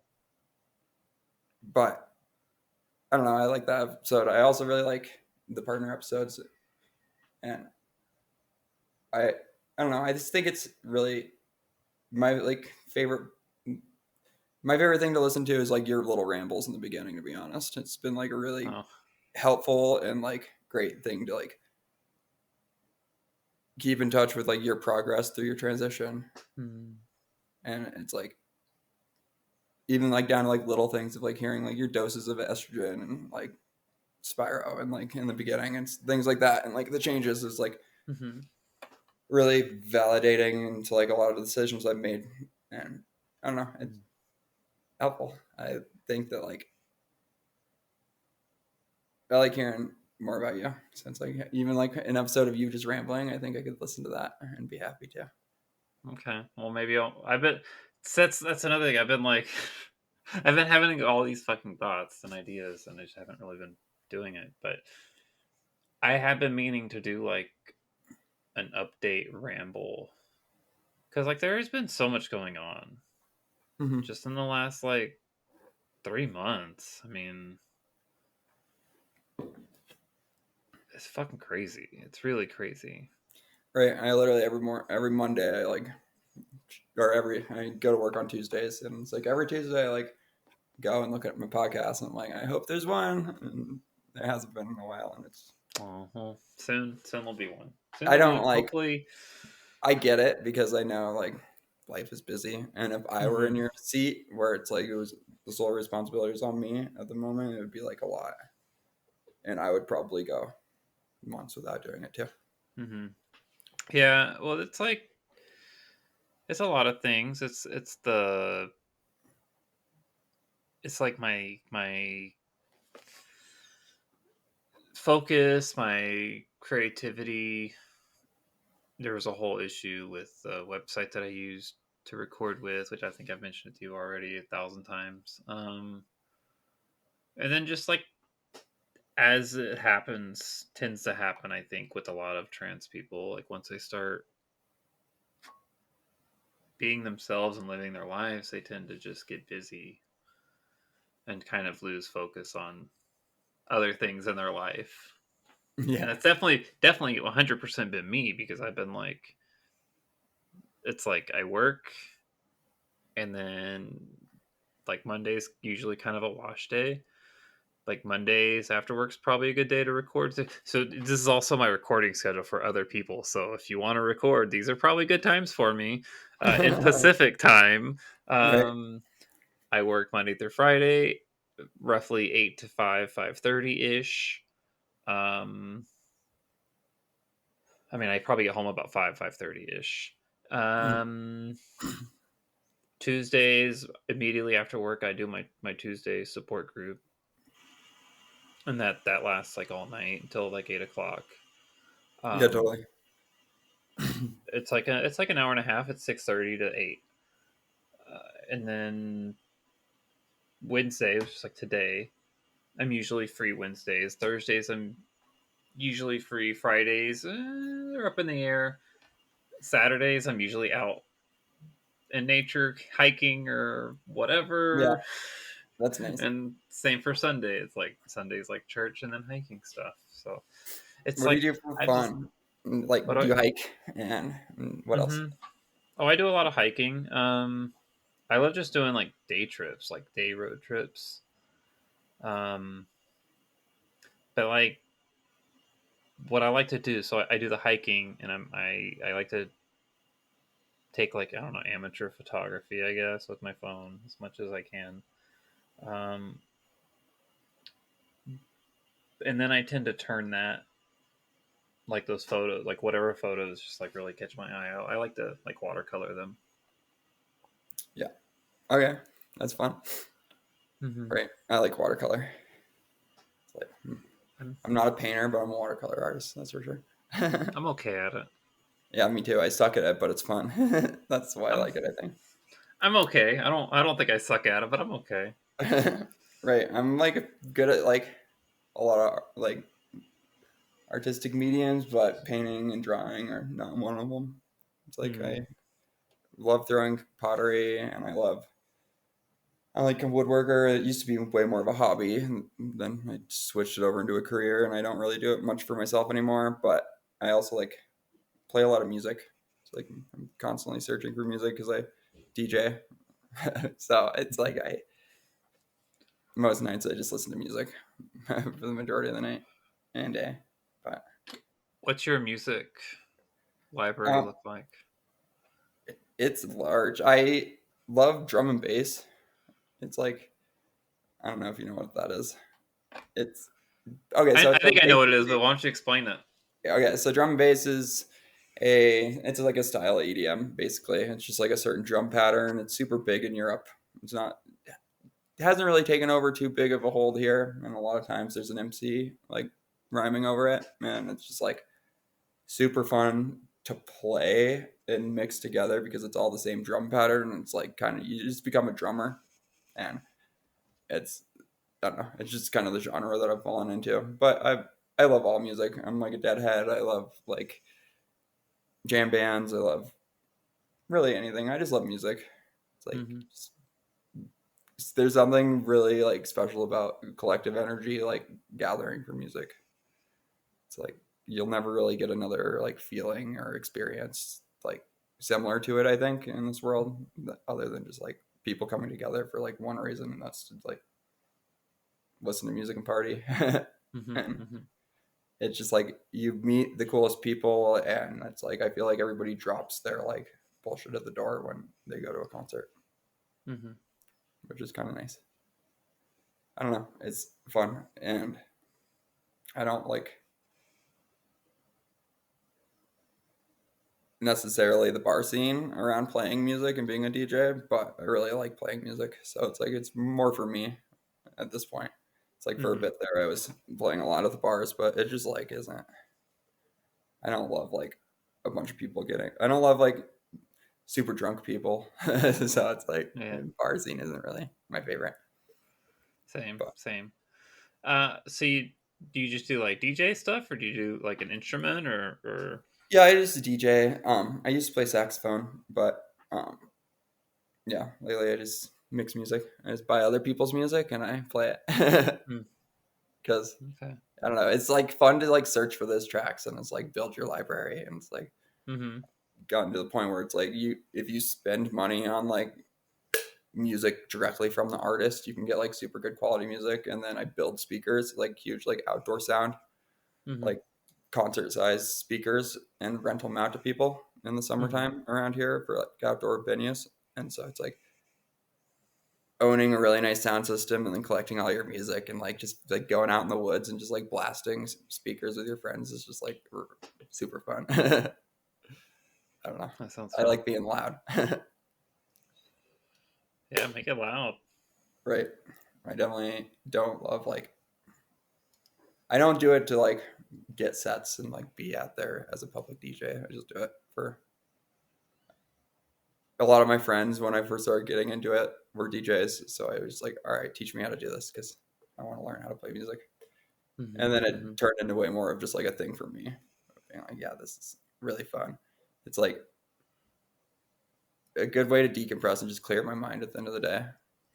but I don't know. I like that episode. I also really like the partner episodes, and I I don't know. I just think it's really my like favorite. My favorite thing to listen to is like your little rambles in the beginning. To be honest, it's been like a really Oh. helpful and like great thing to like keep in touch with like your progress through your transition. Mhm. And it's like even like down to like little things of like hearing like your doses of estrogen and like Spyro and like in the beginning and things like that, and like the changes is like Mhm. really validating into like a lot of the decisions I've made. And I don't know, it's helpful. I think that like I like hearing more about you, since like even like an episode of you just rambling, I think I could listen to that and be happy to. Okay. Well, maybe I bet that's another thing. I've been like, I've been having all these fucking thoughts and ideas, and I just haven't really been doing it. But I have been meaning to do like an update ramble because like there has been so much going on Mm-hmm. just in the last like 3 months. I mean, it's fucking crazy. It's really crazy. Right. I literally every Monday I like or every I go to work on Tuesdays, and it's like every Tuesday I like go and look at my podcast, and I'm like, I hope there's one. And there hasn't been in a while, and it's Oh, well, soon will be one. Soon I will be don't one. like Hopefully. I get it because I know like life is busy, and if I were in Mhm. your seat where it's like it was the sole responsibility is on me at the moment, it would be like a lot, and I would probably go months without doing it too. Mhm. Yeah. Well, it's a lot of things. It's like my focus, my creativity. There was a whole issue with the website that I used to record with, which I think I've mentioned to you already 1,000 times. And then just like as it happens, tends to happen, I think, with a lot of trans people. Like once they start being themselves and living their lives, they tend to just get busy and kind of lose focus on other things in their life. And Yeah. that's definitely 100% been me because I've been like, it's like I work and then like Monday's usually kind of a wash day. Like Mondays after work's probably a good day to record. So this is also my recording schedule for other people. So if you want to record, these are probably good times for me. In Pacific time, Right. I work Monday through Friday, roughly 8 to 5, 5:30 ish. Um, I mean, I probably get home about 5:30 ish. Um, Tuesdays immediately after work, I do my Tuesday support group, and that lasts like all night until like 8 o'clock. Yeah, Um, totally. It's like an hour and a half. It's 6:30 to 8, and then Wednesday, which is like today, I'm usually free Wednesdays. Thursdays, I'm usually free. Fridays, they're up in the air. Saturdays, I'm usually out in nature, hiking or Yeah, whatever. that's nice. And same for Sunday. It's like Sunday's like church and then hiking stuff. So it's What do you like do for I just fun? Like, what do I. you hike and what else? Mm-hmm. Oh, I do a lot of hiking. I love just doing like day trips, like day road trips. Um, but like what I like to do, so I do the hiking, and I like to take like I don't know amateur photography, I guess, with my phone as much as I can. Um, and then I tend to turn that like those photos, like whatever photos, just like really catch my eye out. I like to like watercolor them. Yeah. Okay, that's fun. Mm-hmm. Right. I like watercolor. It's like, I'm, I'm not a painter, but I'm a watercolor artist. That's for sure. I'm okay at it. Yeah, me too. I suck at it, but it's fun. That's why I I'm like it, I I'm okay. I don't think I suck at it, but I'm okay. think. Right. I'm like good at like a lot of like artistic mediums, but painting and drawing are not one of them. It's like Mm. I love throwing pottery, and I like a woodworker. It used to be way more of a hobby, and then I switched it over into a career, and I don't really do it much for myself anymore. But I also like play a lot of music. It's like I'm constantly searching for music because I DJ. So it's like I most nights I just listen to music for the majority of the night and day. But What's your music library um, look like? it's large. I love drum and bass. It's like I don't know if you know what that is. It's okay. So I it's like think I know what it is, basically but why don't you explain it? okay. So drum and bass is it's like a style of EDM basically. It's just like a certain drum pattern. It's super big in Europe. It's not. It hasn't really taken over too big of a hold here, and a lot of times there's an MC like rhyming over it, and it's just like super fun to play and mix together because it's all the same drum pattern. And it's like kind of you just become a drummer, and it's I don't know. It's just kind of the genre that I've fallen into. But I love all music. I'm like a deadhead. I love like jam bands. I love really anything. I just love music. It's like Mm-hmm. just, there's something really like special about collective energy, like gathering for music. It's like you'll never really get another like feeling or experience like similar to it. I think in this world, other than just like people coming together for like one reason, and that's to like listen to music and party. Mm-hmm. And Mm-hmm. it's just like you meet the coolest people, and it's like I feel like everybody drops their like bullshit at the door when they go to a concert, Mm-hmm. which is kind of nice. I don't know, it's fun, and I don't like necessarily the bar scene around playing music and being a DJ, but I really like playing music, so it's like it's more for me at this point. It's like for a Mm-hmm. bit there I was playing a lot of the bars, but it just like isn't. I don't love like a bunch of people getting. I don't love like super drunk people. So it's like Yeah. bar scene isn't really my favorite. Same. But Same. So do you just do like DJ stuff, or do you do like an instrument, or? yeah, I used to DJ. I used to play saxophone, but yeah, lately I just mix music. I just buy other people's music and I play it Mm, because okay. I don't know. It's like fun to like search for those tracks and it's like build your library, and it's like Mm-hmm. gotten to the point where it's like you if you spend money on like music directly from the artist, you can get like super good quality music. And then I build speakers, like huge like outdoor sound, Mm-hmm. like concert size speakers, and rental them out to people in the Mm-hmm. summertime around here for like outdoor venues. And so it's like owning a really nice sound system and then collecting all your music and like just like going out in the woods and just like blasting speakers with your friends is just like super fun. I don't know. That sounds I fun. like being loud. Yeah, make it loud. Right. I definitely don't love like I don't do it to like get sets and like be out there as a public DJ. I just do it for a lot of my friends when I first started getting into it were DJs. So I was like, all right, teach me how to do this because I want to learn how to play music. Mhm, And then it mhm. turned into way more of just like a thing for me. Being like, yeah, this is really fun. It's like a good way to decompress and just clear my mind at the end of the day.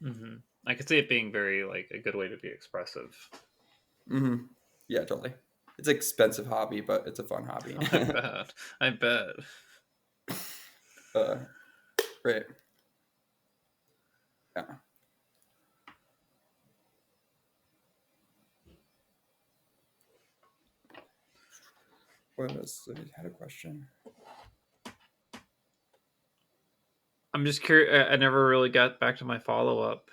Mm-hmm. I could see it being very like a good way to be expressive. Mm-hmm. Yeah, totally. It's an expensive hobby, but it's a fun hobby. I bet. I bet. Right. Yeah. What else? I had a question. I'm just curious. I never really got back to my follow up.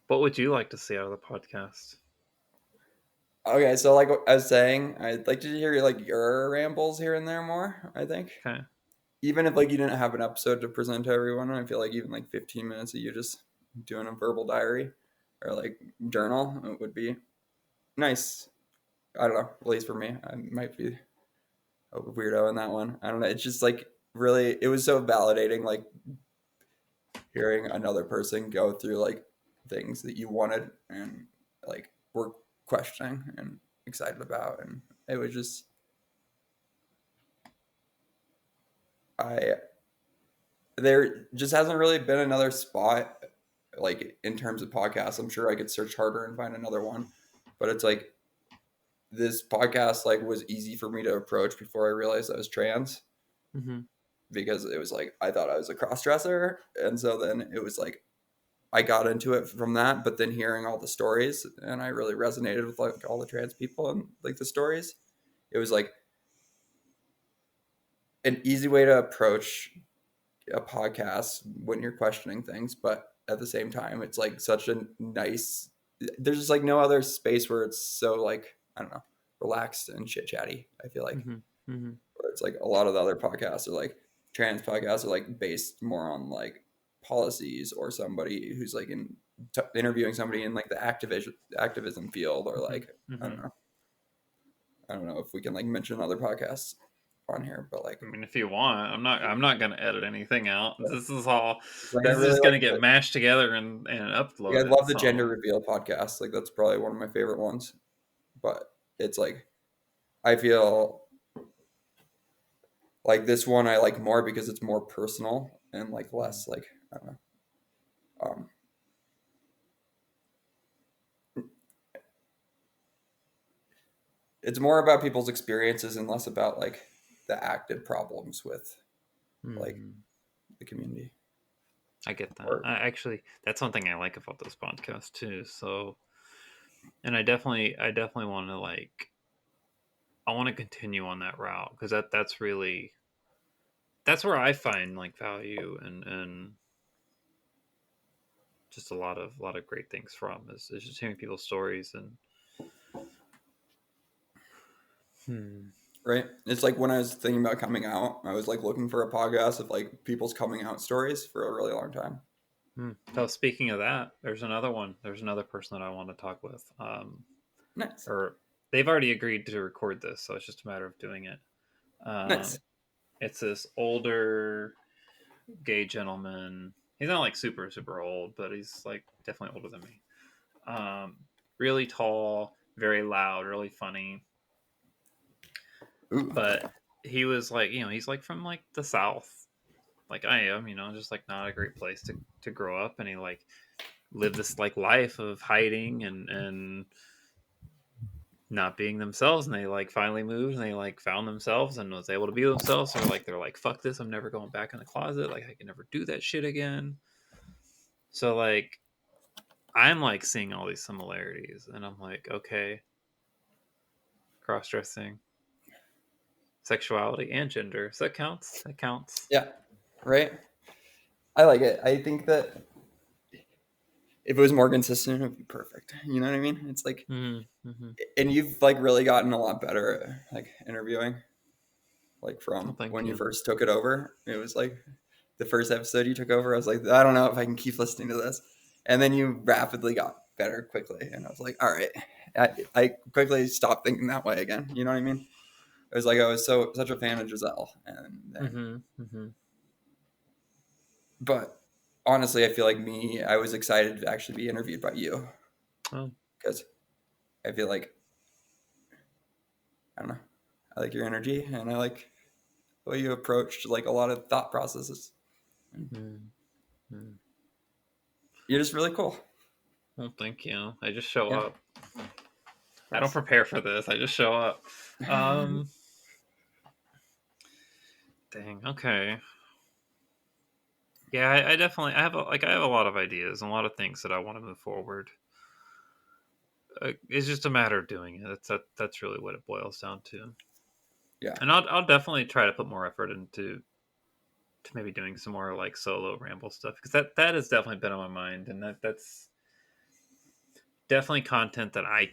What would you like to see out of the podcast? Okay, so like I was saying, I'd like to hear like your rambles here and there more, I think. Okay. Even if like you didn't have an episode to present to everyone, I feel like even like 15 minutes of you just doing a verbal diary or like journal it would be nice. I don't know, at least for me. I might be a weirdo in that one. I don't know. It's just like really it was so validating like hearing another person go through like things that you wanted and like were questioning and excited about, and it was just I there just hasn't really been another spot like in terms of podcasts. I'm sure I could search harder and find another one, but it's like this podcast like was easy for me to approach before I realized I was trans Mm-hmm. because it was like I thought I was a cross dresser, and so then it was like I got into it from that, but then hearing all the stories and I really resonated with like all the trans people and like the stories. It was like an easy way to approach a podcast when you're questioning things, but at the same time, it's like such a nice. There's just like no other space where it's so like I don't know, relaxed and chit chatty. I feel like Mm-hmm. Mm-hmm. where it's like a lot of the other podcasts are like trans podcasts are like based more on like policies or somebody who's like interviewing somebody in like the activism field or like Mm-hmm. I don't know if we can like mention other podcasts on here, but like I mean, if you want, I'm not gonna edit anything out. This is all. like, I This is really just like gonna get mashed together and like, I uploaded. love the gender So reveal podcast. Like that's probably one of my favorite ones. But it's like I feel like this one I like more because it's more personal and like less like I don't know. Um, it's more about people's experiences and less about like the active problems with like Mhm. the community. I get that. Or That's one thing I like about this podcast too. So, and I definitely want to like, I want to continue on that route because that's really that's where I find like value and just a lot of great things from is just hearing people's stories and right, it's like when I was thinking about coming out, I was like looking for a podcast of like people's coming out stories for a really long time. So speaking of that, there's another one. There's another person that I want to talk with. Nice, Or they've already agreed to record this, so it's just a matter of doing it. nice. It's this older gay gentleman. He's not like super old, but he's like definitely older than me. Really tall, very loud, really funny. Ooh. But he was like, he's like from like the South, like I am, just like not a great place to grow up, and he like lived this like life of hiding and not being themselves, and they like finally moved and they like found themselves and was able to be themselves. So they're like fuck this, I'm never going back in the closet, like I can never do that shit again. So like I'm like seeing all these similarities and I'm like, okay, cross-dressing, sexuality and gender, so that counts. Yeah, right. I like it. I think that if it was more consistent, it would be perfect. You know what I mean? It's like, Mm-hmm. and you've like really gotten a lot better at like interviewing, like Well, from thank when you you. first took it over. It was like the first episode you took over. I was like, I don't know if I can keep listening to this, and then you rapidly got better quickly. And I was like, all right. I quickly stopped thinking that way again. You know what I mean? It was like I was such a fan of Giselle, and then, but honestly, I feel like I was excited to actually be interviewed by you Oh, because I feel like, I don't know, I like your energy and I like the way you approached like a lot of thought processes. You're just really cool. well, thank you. I just show Yeah. up. I don't prepare for this. I just show up. Dang. Okay. Yeah, I definitely I have a lot of ideas and a lot of things that I want to move forward. It's just a matter of doing it. That's really what it boils down to. Yeah. And I'll definitely try to put more effort into to maybe doing some more like solo ramble stuff because that has definitely been on my mind, and that's definitely content that I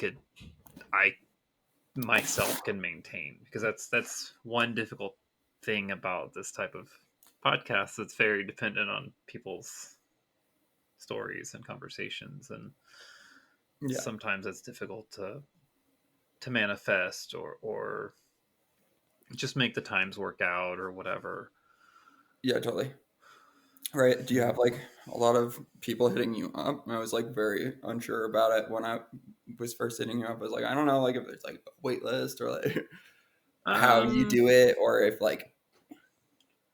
myself can maintain, because that's one difficult thing about this type of podcast. That's very dependent on people's stories and conversations, and Yeah. sometimes it's difficult to manifest or just make the times work out or whatever. Yeah, totally. Right. Do you have like a lot of people hitting you up? I was like very unsure about it when I was first hitting you up. I was like, I don't know, like if there's like a wait list or like how you Um, do it, or if like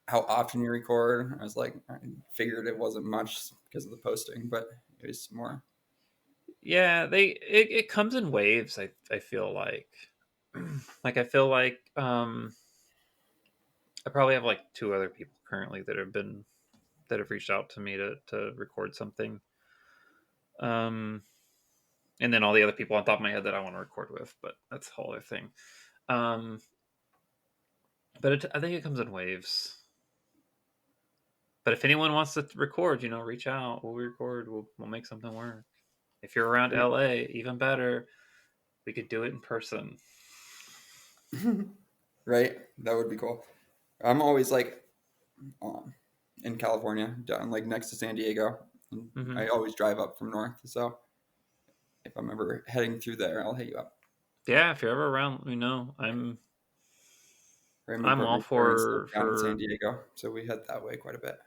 how often you record. I was like, I figured it wasn't much because of the posting, but it was more. yeah, it comes in waves. I feel like, like I feel like I probably have like two other people currently that have reached out to me to record something. Um, and then all the other people on top of my head that I want to record with, but that's a whole other thing. Um, but I think it comes in waves. But if anyone wants to record, reach out. We'll record. We'll make something work. If you're around LA, even better. We could do it in person. Right, that would be cool. I'm always like in California, down like next to San Diego. And Mm-hmm. I always drive up from north, so if I'm ever heading through there, I'll hit you up. Yeah, if you're ever around, let me know. Right, my I'm all partner's parents live for down in San Diego, so we head that way quite a bit.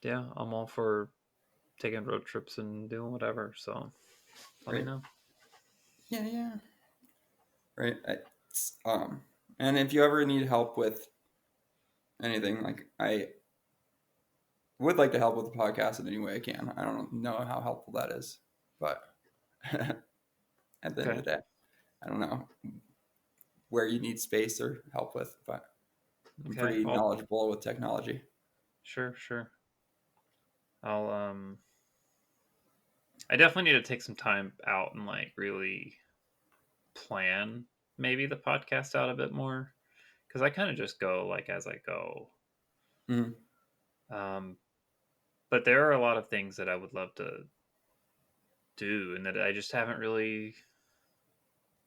yeah, I'm all for taking road trips and doing whatever. So let me Right. know. Yeah. Right. And if you ever need help with anything, like I would like to help with the podcast in any way I can. I don't know how helpful that is, but at the end of the day, I don't know where you need space or help with, but I'm Okay. pretty Well, knowledgeable with technology. sure. I'll I definitely need to take some time out and like really plan maybe the podcast out a bit more, because I kind of just go like as I go. Mm-hmm. But there are a lot of things that I would love to do and that I just haven't really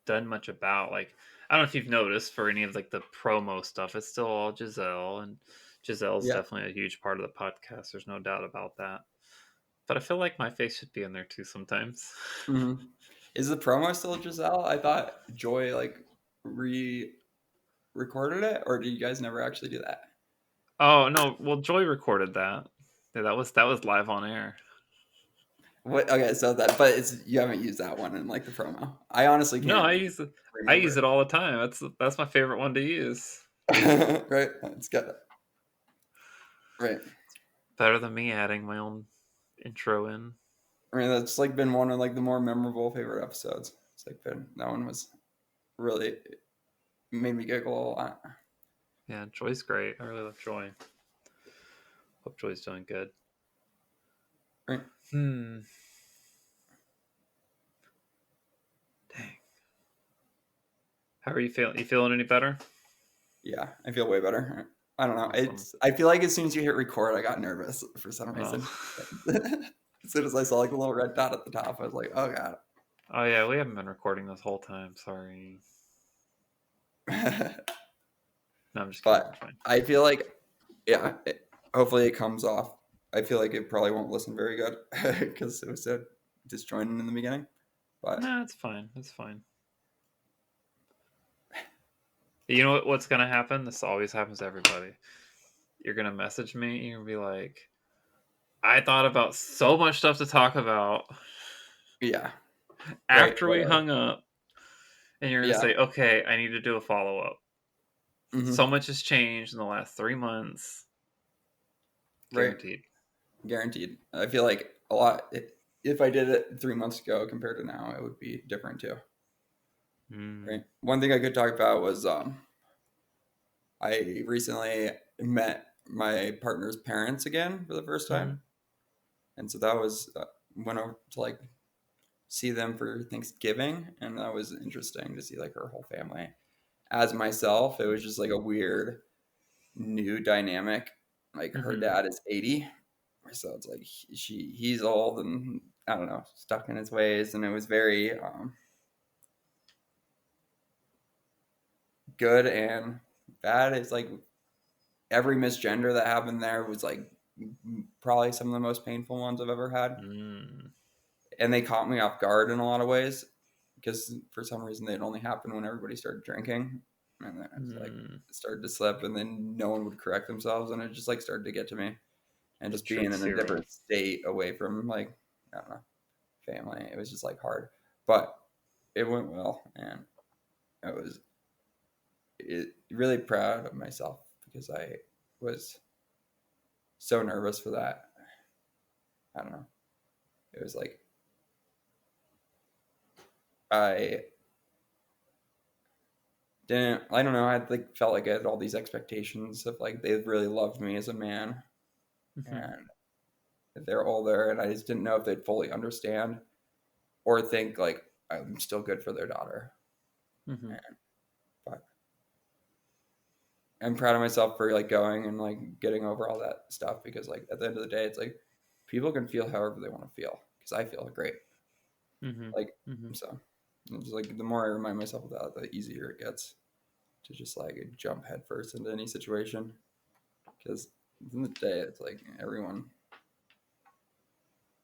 done much about. Like, I don't know if you've noticed for any of like the promo stuff, it's still all Giselle, and Giselle's Yeah. definitely a huge part of the podcast. There's no doubt about that. But I feel like my face should be in there too sometimes. Mm-hmm. Is the promo still Giselle? I thought Joy like recorded it, or did you guys never actually do that? Oh no, well Joy recorded that. Yeah, that was live on air. What? Okay, so but you haven't used that one in like the promo. I honestly No, can't I use remember. it all the time. That's my favorite one to use. Right, it's got right. Better than me adding my own intro in. I mean, that's like been one of like the more memorable favorite episodes. It's like that one was really made me giggle a lot. Yeah, Joy's great. I really love Joy. Hope Joy's doing good. Right. Dang. How are you feeling? You feeling any better? Yeah, I feel way better. I don't know. Awesome. I feel like as soon as you hit record, I got nervous for some reason. Oh. As soon as I saw like a little red dot at the top, I was like, oh god. Oh yeah, we haven't been recording this whole time. Sorry. No, I'm just kidding. But It's fine. I feel like, yeah, hopefully it comes off. I feel like it probably won't listen very good because it was so disjointed in the beginning. But Nah, it's fine. It's fine. You know what's gonna happen? This always happens to everybody. You're gonna message me and you're gonna be like, I thought about so much stuff to talk about yeah, right, after we hung up, and you're gonna yeah, say, okay, I need to do a follow-up. hmm So much has changed in the last 3 months. right, Guaranteed. guaranteed. I feel like a lot. If I did it 3 months ago compared to now, it would be different too. Right. One thing I could talk about was I recently met my partner's parents again for the first Mm-hmm. time, and so that was went over to like see them for Thanksgiving, and that was interesting to see like her whole family. As myself, it was just like a weird new dynamic. Like her Mm-hmm. dad is 80, so it's like he's old and I don't know, stuck in his ways, and it was very good and bad. It's like every misgender that happened there was like probably some of the most painful ones I've ever had, Mm. and they caught me off guard in a lot of ways because for some reason they'd only happen when everybody started drinking, and then it's like Mm. it started to slip, and then no one would correct themselves, and it just like started to get to me, and just being Trick in a zero. different state away from like I don't know family, it was just like hard, but it went well, and I was really proud of myself because I was so nervous for that. I don't know. It was like I I don't know, I like felt like I had all these expectations of like they really loved me as a man, Mm-hmm. and they're older, and I just didn't know if they'd fully understand or think like I'm still good for their daughter. Mm-hmm. And but I'm proud of myself for like going and like getting over all that stuff because like at the end of the day it's like people can feel however they want to feel because I feel great. Mm-hmm. Like Mm-hmm. so it's just like the more I remind myself of that, the easier it gets to just like jump headfirst into any situation. Because at the end of the day, it's like everyone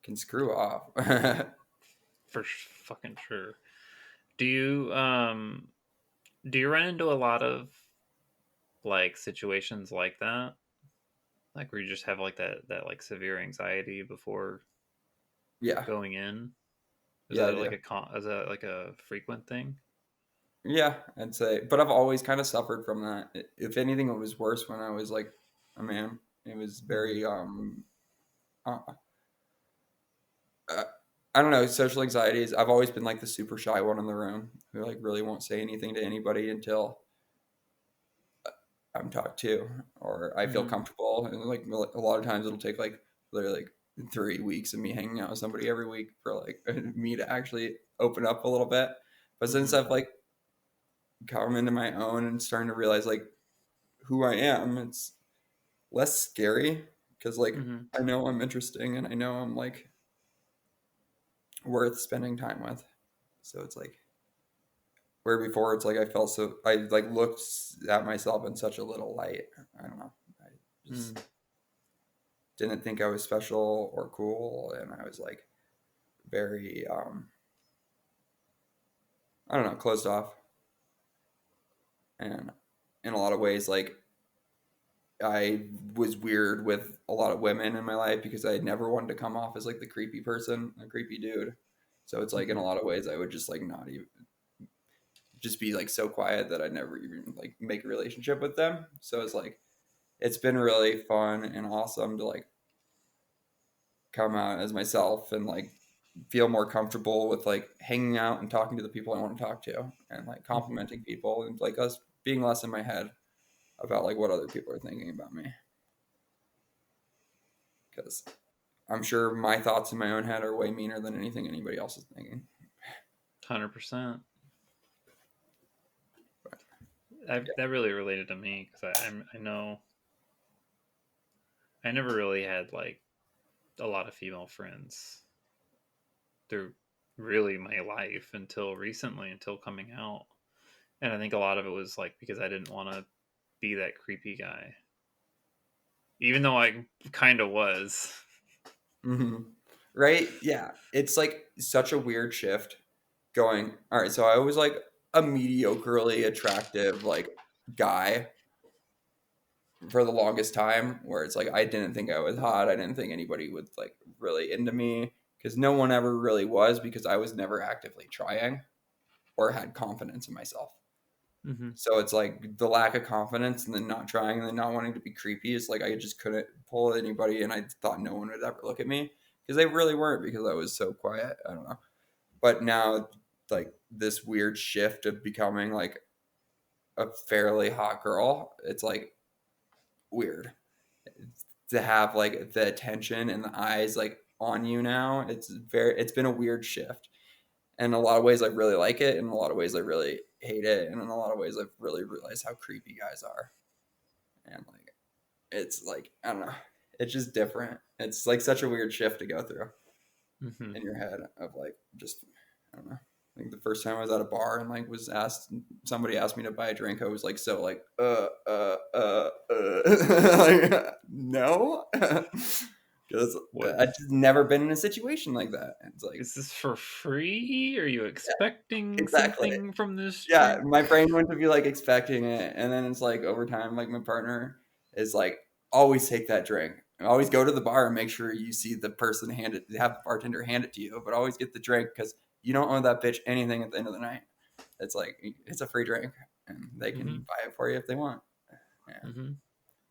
can screw off. Fucking sure. Do you run into a lot of like situations like that? Like where you just have like that like severe anxiety before Yeah, going in? Is yeah, I that do. like is that like a frequent thing? Yeah, I'd say, but I've always kind of suffered from that. If anything, it was worse when I was like a man. It was Mm-hmm. very uh, uh, I don't know, social anxieties. I've always been like the super shy one in the room who like really won't say anything to anybody until I'm talked to or I feel Mm-hmm. comfortable. And like a lot of times it'll take like literally like 3 weeks of me hanging out with somebody every week for like me to actually open up a little bit. But since Mm-hmm. I've like come into my own and starting to realize like who I am, it's less scary because like Mm-hmm. I know I'm interesting and I know I'm like worth spending time with. So it's like where before it's like I felt so I like looked at myself in such a little light. I don't know. I just didn't think I was special or cool, and I was like very I don't know, closed off. And in a lot of ways like I was weird with a lot of women in my life because I had never wanted to come off as like the creepy person, a creepy dude. So it's like in Mm-hmm. a lot of ways I would just like not even just be like so quiet that I'd never even like make a relationship with them. So it's like it's been really fun and awesome to like come out as myself and like feel more comfortable with like hanging out and talking to the people I want to talk to and like Mm-hmm. complimenting people and like us being less in my head about like what other people are thinking about me because I'm sure my thoughts in my own head are way meaner than anything anybody else is thinking. 100%. But I, that really related to me because I know I never really had like a lot of female friends through really my life until recently, until coming out. And I think a lot of it was like because I didn't want to be that creepy guy, even though I kind of was. yeah, Right? Yeah. It's like such a weird shift going, all right, so I was like a mediocrely attractive like guy for the longest time where it's like I didn't think I was hot. I didn't think anybody would like really into me because no one ever really was because I was never actively trying or had confidence in myself. Mm-hmm. So it's like the lack of confidence and then not trying and then not wanting to be creepy. It's like I just couldn't pull anybody and I thought no one would ever look at me because they really weren't because I was so quiet. I don't know. But now like this weird shift of becoming like a fairly hot girl, it's like weird to have like the attention and the eyes like on you now. It's been a weird shift. And in a lot of ways I really like it, and in a lot of ways I really hate it, and in a lot of ways I've really realized how creepy guys are. And like it's like I don't know. It's just different. It's like such a weird shift to go through Mm-hmm. in your head of like just I don't know. I think the first time I was at a bar and like was asked somebody asked me to buy a drink, I was like so like like no. Because What I've just never been in a situation like that. It's like is this for free? Are you expecting exactly. something from this Yeah, drink? my brain went to be like expecting it, and then it's like over time, like my partner is like, always take that drink. And always go to the bar and make sure you see the person have the bartender hand it to you, but always get the drink because you don't owe that bitch anything at the end of the night. It's like it's a free drink, and they can Mm-hmm. buy it for you if they want. Yeah. Mm-hmm.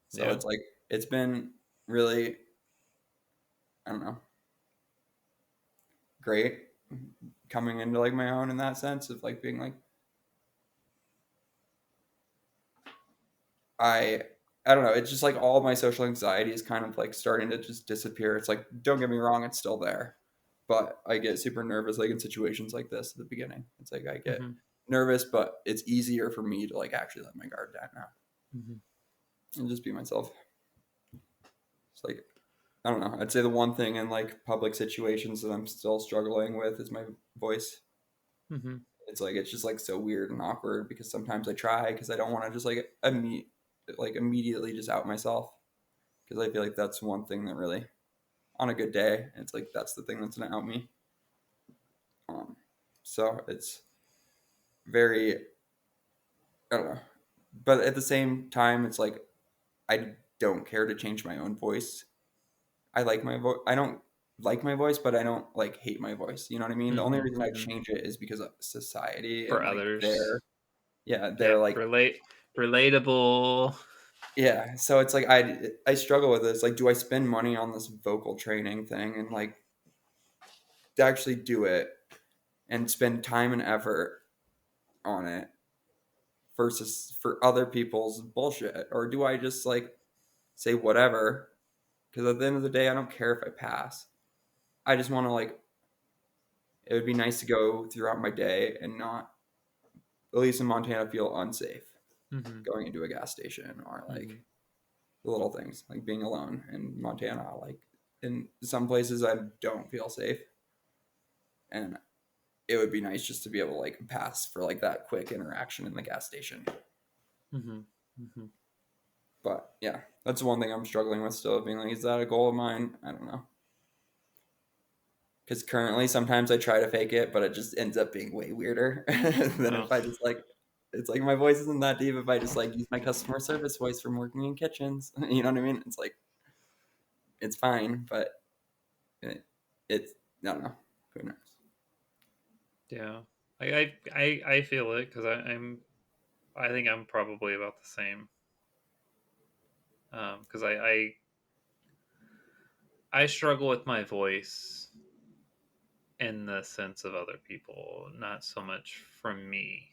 So Yeah. it's like it's been really, I don't know, great coming into like my own in that sense of like being like I I don't know. It's just like all my social anxiety is kind of like starting to just disappear. It's like don't get me wrong, it's still there, but I get super nervous like in situations like this at the beginning. It's like I get Mm-hmm. nervous, but it's easier for me to like actually let my guard down now Mm-hmm. and just be myself. It's like I don't know. I'd say the one thing in like public situations that I'm still struggling with is my voice. Mm-hmm. It's like it's just like so weird and awkward because sometimes I try because I don't want to just like immediately just out myself because I feel like that's one thing that really on a good day it's like that's the thing that's gonna out me. So it's very I don't know, but at the same time it's like I don't care to change my own voice. I like my voice. I don't like my voice, but I don't like hate my voice. You know what I mean? The only Mm-hmm. reason I Mm-hmm. change it is because of society For and like others. they're Yep. like Relatable. yeah. So it's like I struggle with this. Like, do I spend money on this vocal training thing and like to actually do it and spend time and effort on it versus for other people's bullshit, or do I just like say whatever? Because at the end of the day, I don't care if I pass. I just want to like it would be nice to go throughout my day and not, at least in Montana, feel unsafe Mm-hmm. going into a gas station or Mm-hmm. like the little things like being alone in Montana. Like in some places, I don't feel safe, and it would be nice just to be able to like pass for like that quick interaction in the gas station. Mm-hmm. Mm-hmm. But yeah, that's one thing I'm struggling with still. Being like, is that a goal of mine? I don't know. Because currently, sometimes I try to fake it, but it just ends up being way weirder than Oh. if I just like. It's like my voice isn't that deep if I just like use my customer service voice from working in kitchens. You know what I mean? It's like it's fine, but it's I don't know. Who knows? Yeah. I feel it because I think I'm probably about the same. Because I struggle with my voice in the sense of other people, not so much from me.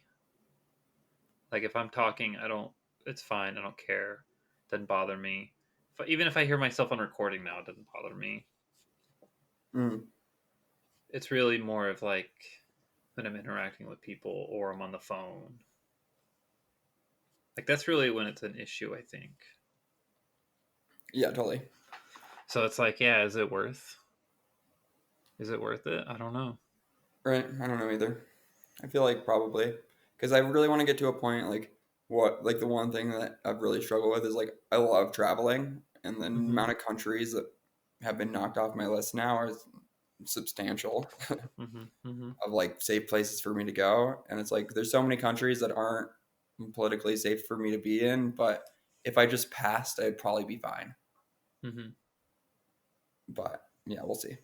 Like if I'm talking, I don't. It's fine. I don't care. Doesn't bother me. Even if I hear myself on recording now, it doesn't bother me. Mm, It's really more of like when I'm interacting with people or I'm on the phone. Like that's really when it's an issue, I think. yeah, totally. So it's like, yeah, is it worth? Is it worth it? I don't know. Right? I don't know either. I feel like probably because I really want to get to a point like what like the one thing that I've really struggled with is like I love traveling and the Mm-hmm. amount of countries that have been knocked off my list now is substantial Mm-hmm. of like safe places for me to go. And it's like there's so many countries that aren't politically safe for me to be in, but if I just passed, I'd probably be fine. Mm-hmm. But yeah, we'll see.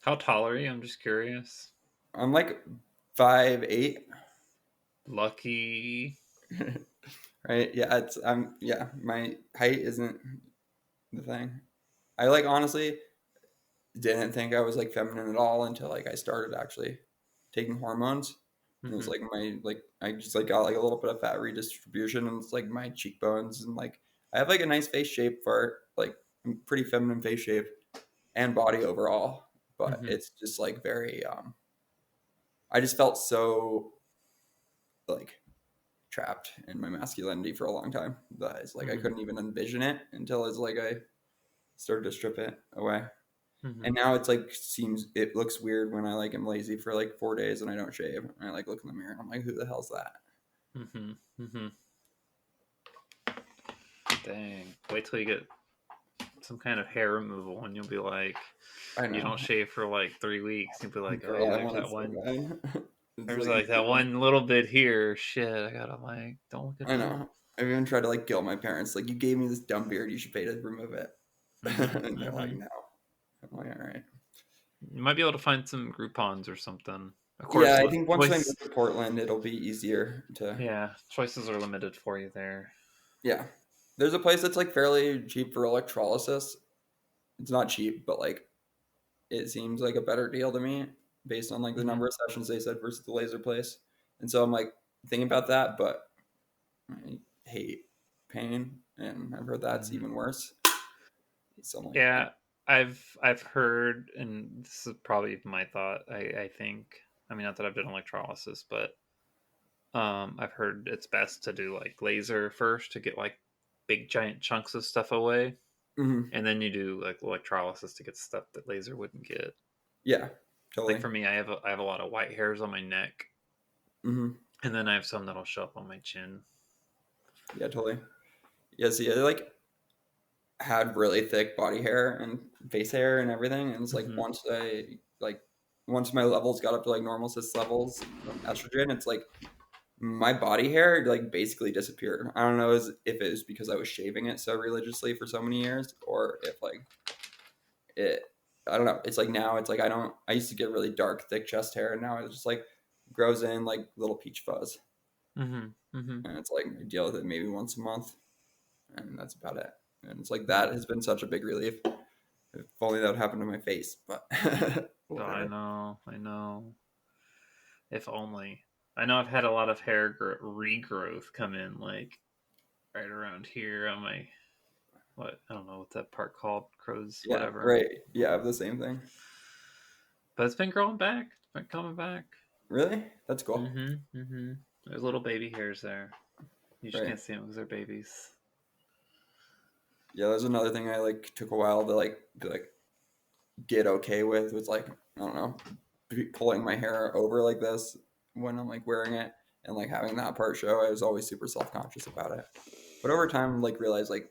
How tall are you? I'm just curious. I'm like 5'8". Lucky. Right? Yeah, my height isn't the thing. I like honestly didn't think I was like feminine at all until like I started actually taking hormones. And it was like my like I just like got like a little bit of fat redistribution, and it's like my cheekbones, and like I have like a nice face shape for like pretty feminine face shape and body overall. But Mhm. it's just like very I just felt so like trapped in my masculinity for a long time that it's like I Mhm. couldn't even envision it until it's like I started to strip it away. Mhm. And now it's like it looks weird when I like am lazy for like 4 days and I don't shave. And I like look in the mirror and I'm like, who the hell's that? Mhm. Mhm. Dang. Wait till you get some kind of hair removal and you'll be like, I you know. don't shave for like 3 weeks. You'll be like, Girl, oh, I there's want it that so one. bad. It's There's like like that one little bit here. Shit, I gotta like, don't look at I that. know. I've even tried to like guilt my parents. Like, you gave me this dumb beard, you should pay to remove it. Mhm. And they're like, Mhm. no. I'm like, all right. You might be able to find some Groupons or something. Of Yeah, course, I think once I move choice. to Portland, it'll be easier to. Yeah, choices are limited for you there. Yeah. There's a place that's like fairly cheap for electrolysis. It's not cheap, but like it seems like a better deal to me based on like the Mhm. number of sessions they said versus the laser place. And so I'm like thinking about that, but I hate pain, and I've heard that's Mhm. even worse. So I'm like, Yeah, I've heard, and this is probably my thought. I think, I mean, not that I've done electrolysis, but I've heard it's best to do like laser first to get like big giant chunks of stuff away, mm-hmm. and then you do like electrolysis to get stuff that laser wouldn't get. Yeah, Like totally. for me, I have a lot of white hairs on my neck, Mm-hmm. and then I have some that'll show up on my chin. Yeah, totally. Yeah, see, I like had really thick body hair and face hair and everything, and it's like Hmm. once my levels got up to like normal cis levels of estrogen, it's like my body hair like basically disappeared. I don't know if it was because I was shaving it so religiously for so many years, or if like it. I don't know. It's like now it's like I don't. I used to get really dark, thick chest hair, and now it just like grows in like little peach fuzz, Hmm. Hmm. and it's like I deal with it maybe once a month, and that's about it. And it's like that has been such a big relief. If only that would happen to my face, but Oh, I whatever. know, I know. If only. I know I've had a lot of regrowth come in, like right around here on my what I don't know what that part called, crow's Yeah, whatever. right. Yeah, I have the same thing. But it's been growing back. It's been coming back. Really? That's cool. Mm-hmm. Mm-hmm. There's little baby hairs there. You just Right. can't see them because they're babies. Yeah, there's another thing I like took a while to like get okay with was like I don't know, pulling my hair over like this when I'm like wearing it and like having that part show. I was always super self conscious about it. But over time, like realized like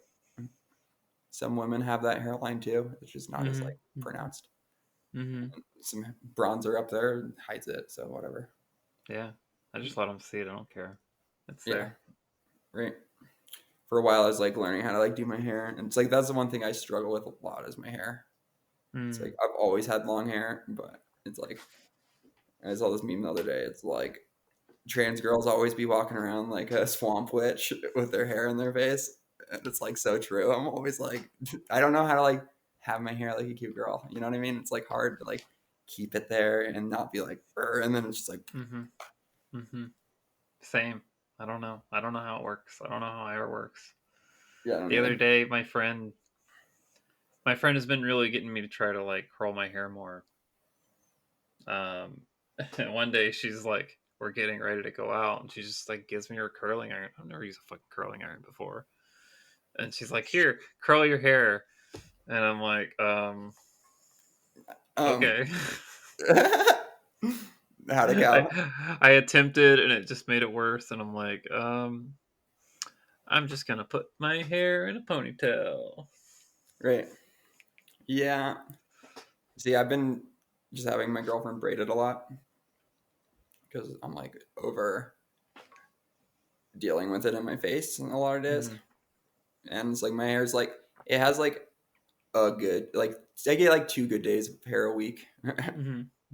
some women have that hairline too. It's just not as like Mm-hmm. pronounced. Mm-hmm. Some bronzer up there hides it, so whatever. Yeah. I just let them see it. I don't care. It's Yeah, there. right. For a while, I was like learning how to like do my hair, and it's like that's the one thing I struggle with a lot is my hair. It's Mm. like I've always had long hair, but it's like I saw this meme the other day. It's like trans girls always be walking around like a swamp witch with their hair in their face, and it's like so true. I'm always like, I don't know how to like have my hair like a cute girl. You know what I mean? It's like hard to like keep it there and not be like, "Brr," and then it's just like, Mm-hmm. Mm-hmm. Same. I don't know. I don't know how it works. I don't know how hair works. yeah, I don't The other either. day, my friend has been really getting me to try to like curl my hair more. Um, and one day she's like, we're getting ready to go out, and she just like gives me her curling iron. I've never used a fucking curling iron before, and she's like, "Here, curl your hair," and I'm like, Um, okay. how'd it I go? I attempted, and it just made it worse, and I'm like, I'm just gonna put my hair in a ponytail. Right. Yeah. See, I've been just having my girlfriend braid it a lot because I'm like over dealing with it in my face a lot of days. And it's like my hair is like, it has like a good, like I get like 2 good days of hair a week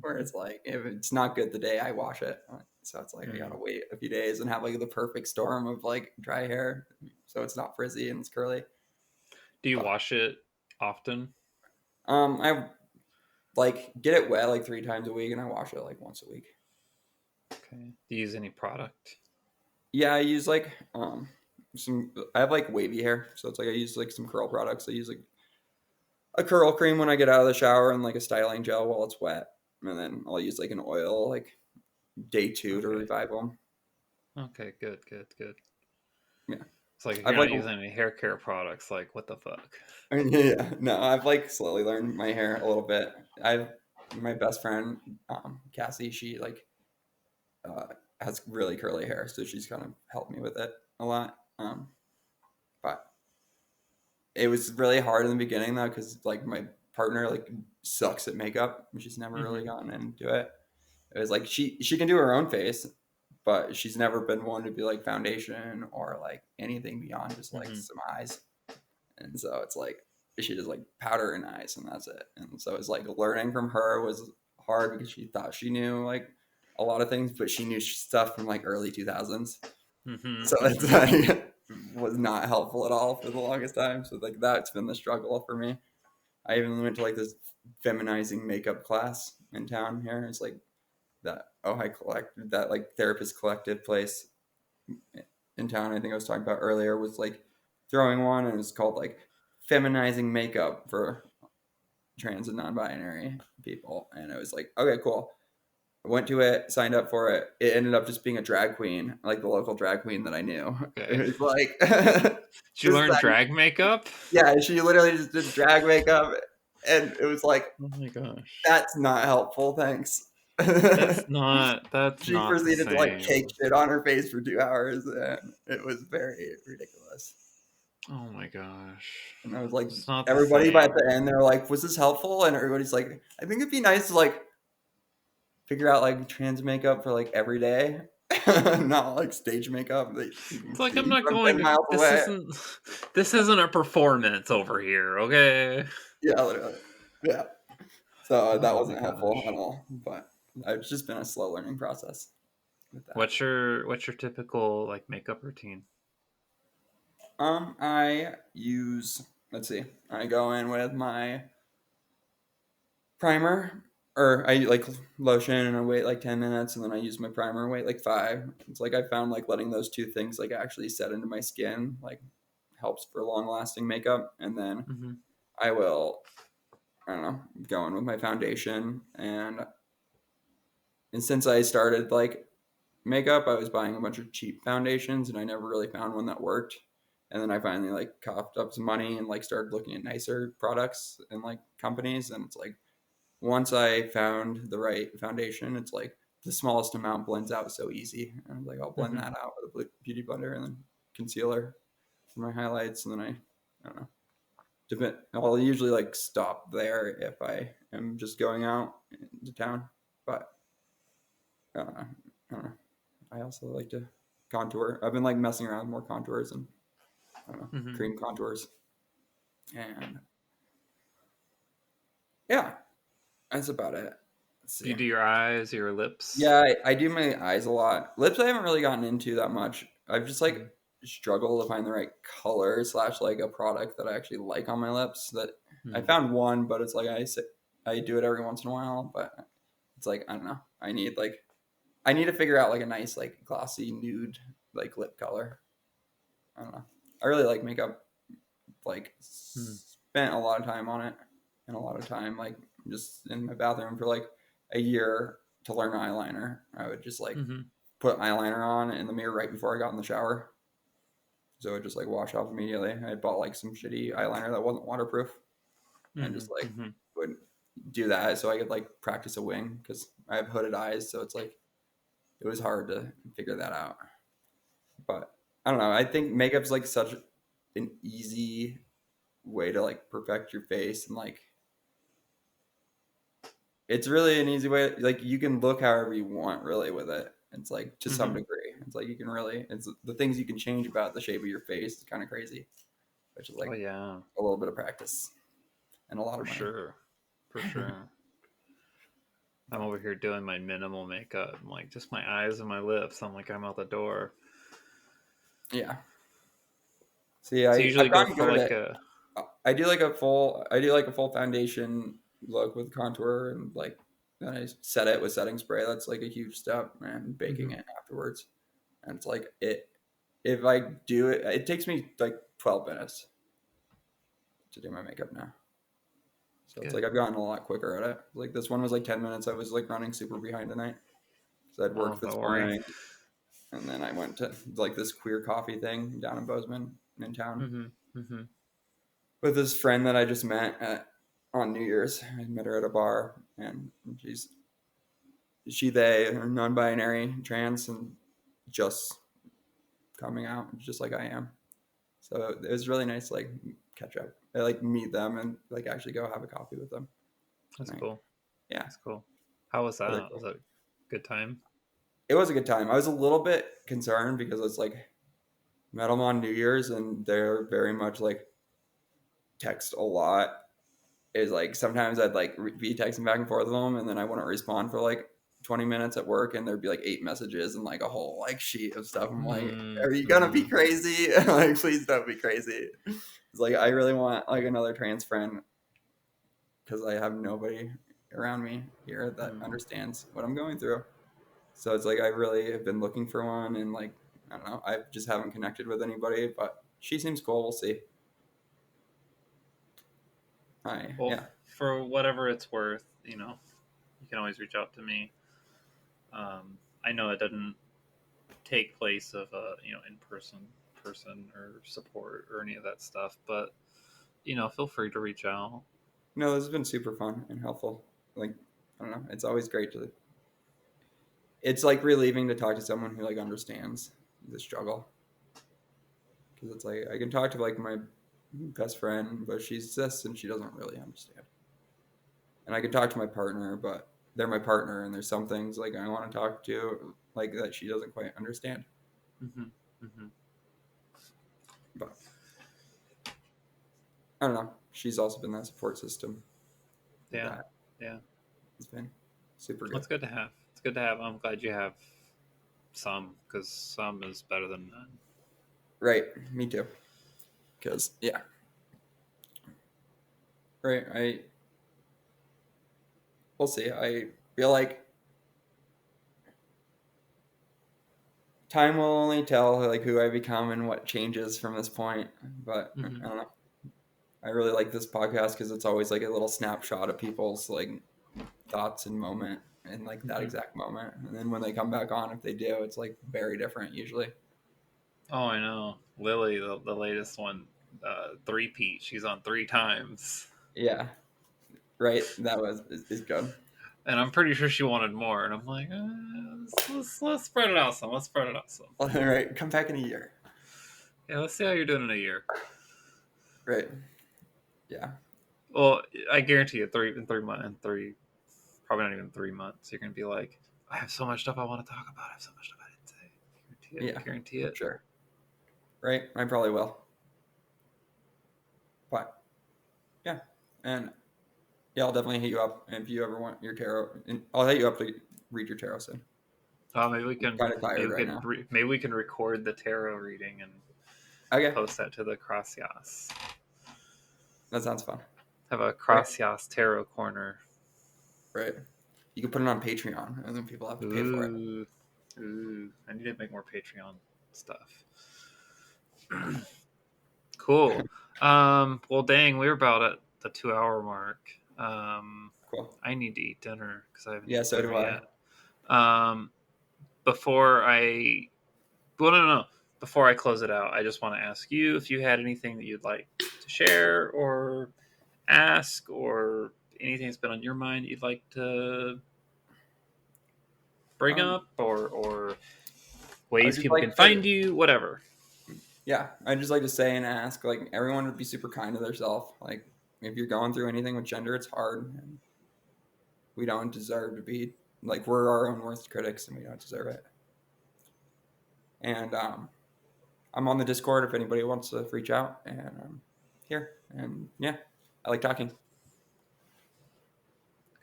where it's like, if it's not good the day I wash it. So it's like, I gotta wait a few days and have like the perfect storm of like dry hair. So it's not frizzy and it's curly. Do you wash it often? I like get it wet like 3 times a week and I wash it like once a week. Okay. Do you use any product? Yeah, I use like I have like wavy hair, so it's like I use like some curl products. I use like a curl cream when I get out of the shower and like a styling gel while it's wet, and then I'll use like an oil like day 2 to revive them. Okay, good. Yeah, It's like if I've you're like not using any hair care products, like what the fuck? yeah, no, I've like slowly learned my hair a little bit. My best friend Cassie, she like has really curly hair, so she's kind of helped me with it a lot. But it was really hard in the beginning though, because like my partner like sucks at makeup. She's never really gotten into it. It was like she can do her own face, but she's never been one to be like foundation or like anything beyond just like some eyes. And so it's like she just like powder and eyes and that's it. And so it's like learning from her was hard because she thought she knew like a lot of things, but she knew stuff from like early 2000s. So it's like was not helpful at all for the longest time. So like that's been the struggle for me. I even went to like this feminizing makeup class in town here. It's like that that like therapist collective place in town. I think I was talking about earlier was like throwing one, and it was called like feminizing makeup for trans and non-binary people. And it was like, okay, cool. I went to it, signed up for it. It ended up just being a drag queen, like the local drag queen that I knew. Okay. It was like, did you learn drag makeup? Yeah, she literally just did drag makeup, and it was like, oh my gosh, that's not helpful. Thanks. That's not. She not proceeded the to like same. cake shit on her face for 2 hours, and it was very ridiculous. Oh my gosh. And I was like, It's not everybody by the end, they're like, was this helpful? And everybody's like, I think it'd be nice to like figure out like trans makeup for like every day, not like stage makeup. It's like I'm not going. This isn't a performance over here, okay? Yeah, literally. Yeah. So that Oh wasn't my helpful gosh. at all. But it's just been a slow learning process with that. What's your typical like makeup routine? I use, let's see, I go in with my primer, or I like lotion and I wait like 10 minutes, and then I use my primer and wait like 5. It's like I found like letting those 2 things like actually set into my skin like helps for long lasting makeup. And then I will, I don't know, go in with my foundation. And since I started like makeup, I was buying a bunch of cheap foundations and I never really found one that worked. And then I finally like coughed up some money and like started looking at nicer products and like companies. And it's like, once I found the right foundation, it's like the smallest amount blends out so easy. And I was like, I'll blend that out with a beauty blender and then concealer for my highlights. And then I don't know. I'll usually like stop there if I am just going out into town. But I don't know. I also like to contour. I've been like messing around with more contours and I don't know, cream contours. And yeah, that's about it. Do you do your eyes, your lips? Yeah, I do my eyes a lot. Lips I haven't really gotten into that much. I've just like struggled to find the right color / like a product that I actually like on my lips. That I found one, but it's like I do it every once in a while, but it's like I don't know. I need to figure out like a nice like glossy nude like lip color. I don't know. I really like makeup. Like spent a lot of time on it, and a lot of time like just in my bathroom for like a year to learn eyeliner. I would just like put eyeliner on in the mirror right before I got in the shower, so it would just like wash off immediately. I bought like some shitty eyeliner that wasn't waterproof, and just like would do that so I could like practice a wing because I have hooded eyes, so it's like it was hard to figure that out. But I don't know. I think makeup's like such an easy way to like perfect your face, and like it's really an easy way. Like you can look however you want, really, with it. It's like to some Mhm. degree. It's like you can really. It's the things you can change about the shape of your face is kind of crazy, which is Oh like yeah, a little bit of practice and a lot for of money. sure, for sure. I'm over here doing my minimal makeup, I'm like just my eyes and my lips. I'm like I'm out the door. Yeah. See, So you usually I've go gotten for good at like it. a I do like a full foundation look with contour and like then I set it with setting spray. That's like a huge step, and baking Mhm. it afterwards. And it's like it if I do it, it takes me like 12 minutes to do my makeup now. So it's like Good. I've gotten a lot quicker at it. Like this one was like 10 minutes. I was like running super behind tonight. So I'd Oh, worked this don't worry. morning and then I went to like this queer coffee thing down in Bozeman in town Mhm. Mhm. with this friend that I just met on New Year's. I met her at a bar and they are non-binary, trans, and just coming out just like I am. So it was really nice to like catch up. I like meet them and like actually go have a coffee with them That's tonight. cool. Yeah, That's cool. How was so they're that? Was cool. that a good time? It was a good time. I was a little bit concerned because it's like met them on New Year's and they're very much like text a lot. Is like sometimes I'd like be texting back and forth with them and then I wouldn't respond for like 20 minutes at work and there'd be like 8 messages and like a whole like sheet of stuff. I'm like, are you gonna be Mm-hmm. crazy? Like, please don't be crazy. It's like I really want like another trans friend because I have nobody around me here that understands what I'm going through. So it's like I really have been looking for one and like I don't know, I just haven't connected with anybody, but she seems cool. We'll see. Well, Yeah. for whatever it's worth, you can always reach out to me. I know it doesn't take place of a in person or support or any of that stuff, but feel free to reach out. No, this has been super fun and helpful. Like, I don't know, it's always great to. It's like relieving to talk to someone who like understands the struggle. Because it's like I can talk to like my best friend, but she's cis and she doesn't really understand. And I can talk to my partner, but they're my partner, and there's some things like I want to talk to like that she doesn't quite understand. Mm-hmm. Mm-hmm. But I don't know. She's also been that support system. Yeah, That yeah. has been super Well, good. it's good to have. It's good to have. I'm glad you have some because some is better than none. Right. Me too. Because yeah. Right. We'll see. I feel like time will only tell like who I become and what changes from this point. But I Mm-hmm. don't know. I really like this podcast because it's always like a little snapshot of people's like thoughts and moment in like that Mm-hmm. exact moment. And then when they come back on, if they do, it's like very different usually. Oh, I know. Lily, the latest one, three-peat. She's on three times. Yeah. Right. That is good. And I'm pretty sure she wanted more. And I'm like, let's spread it out some. Let's spread it out some. All right. Come back in a year. Yeah, let's see how you're doing in a year. Right. Yeah. Well, I guarantee you, in 3 months, probably not even 3 months, you're gonna be like, I have so much stuff I want to talk about. I have so much stuff I didn't say. Guarantee Yeah. it. Guarantee For it. sure. Right. I probably will. But yeah. And yeah, I'll definitely hit you up if you ever want your tarot. And I'll hit you up to read your tarot soon. Maybe we I'm can kind of tired right now. maybe we can record the tarot reading and Okay. post that to the Cross YAAS. That sounds fun. Have a Right. Cross YAAS tarot corner. Right. You can put it on Patreon and then people have to pay for it. Ooh, I need to make more Patreon stuff. Cool. Well, dang, we're about at the 2 hour mark. Cool. I need to eat dinner because I haven't Yeah, eaten so dinner do I. yet. Before I, well, no. Before I close it out, I just want to ask you if you had anything that you'd like to share or ask, or anything that's been on your mind that you'd like to bring up, or I would ways just people can like to, find you, whatever. yeah, I'd just like to say and ask, like, everyone would be super kind to themselves. Like, if you're going through anything with gender, it's hard. And we don't deserve to be like, we're our own worst critics and we don't deserve it. And I'm on the Discord if anybody wants to reach out, and I'm here. And yeah, I like talking.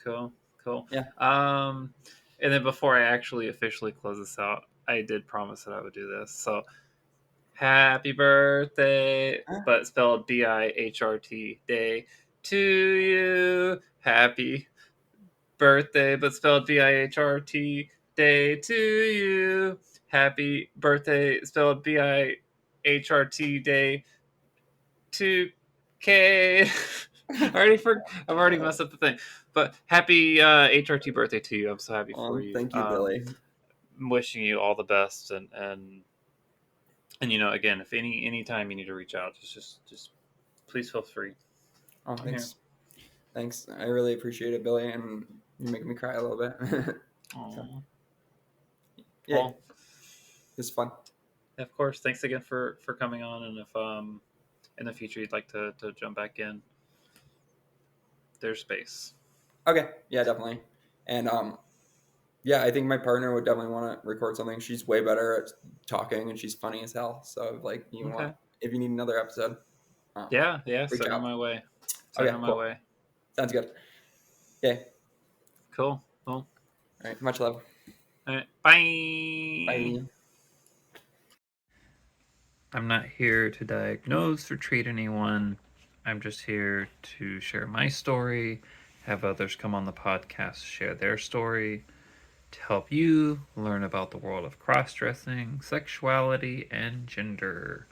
Cool. Yeah. And then before I actually officially close this out, I did promise that I would do this. So, happy birthday, but spelled BIHRT day to you. Happy birthday, but spelled BIHRT day to you. Happy birthday, spelled BIHRT day to K. I've already messed up the thing. But happy HRT birthday to you. I'm so happy for you. Thank you, Billie. I'm wishing you all the best, and you know, again, if any time you need to reach out, just please feel free. Oh, thanks. Thanks. I really appreciate it, Billie, and you're making me cry a little bit. So, yeah, well, it's fun. Of course. Thanks again for coming on, and if in the future you'd like to jump back in, there's space. Okay. Yeah, definitely. And yeah, I think my partner would definitely want to record something. She's way better at talking, and she's funny as hell. So like, if you need another episode, yeah, reach send out. it my way. Cool. Way. Sounds good. Yeah. Cool. All right. Much love. All right. Bye. Bye. I'm not here to diagnose or treat anyone. I'm just here to share my story, have others come on the podcast, share their story, to help you learn about the world of cross-dressing, sexuality, and gender.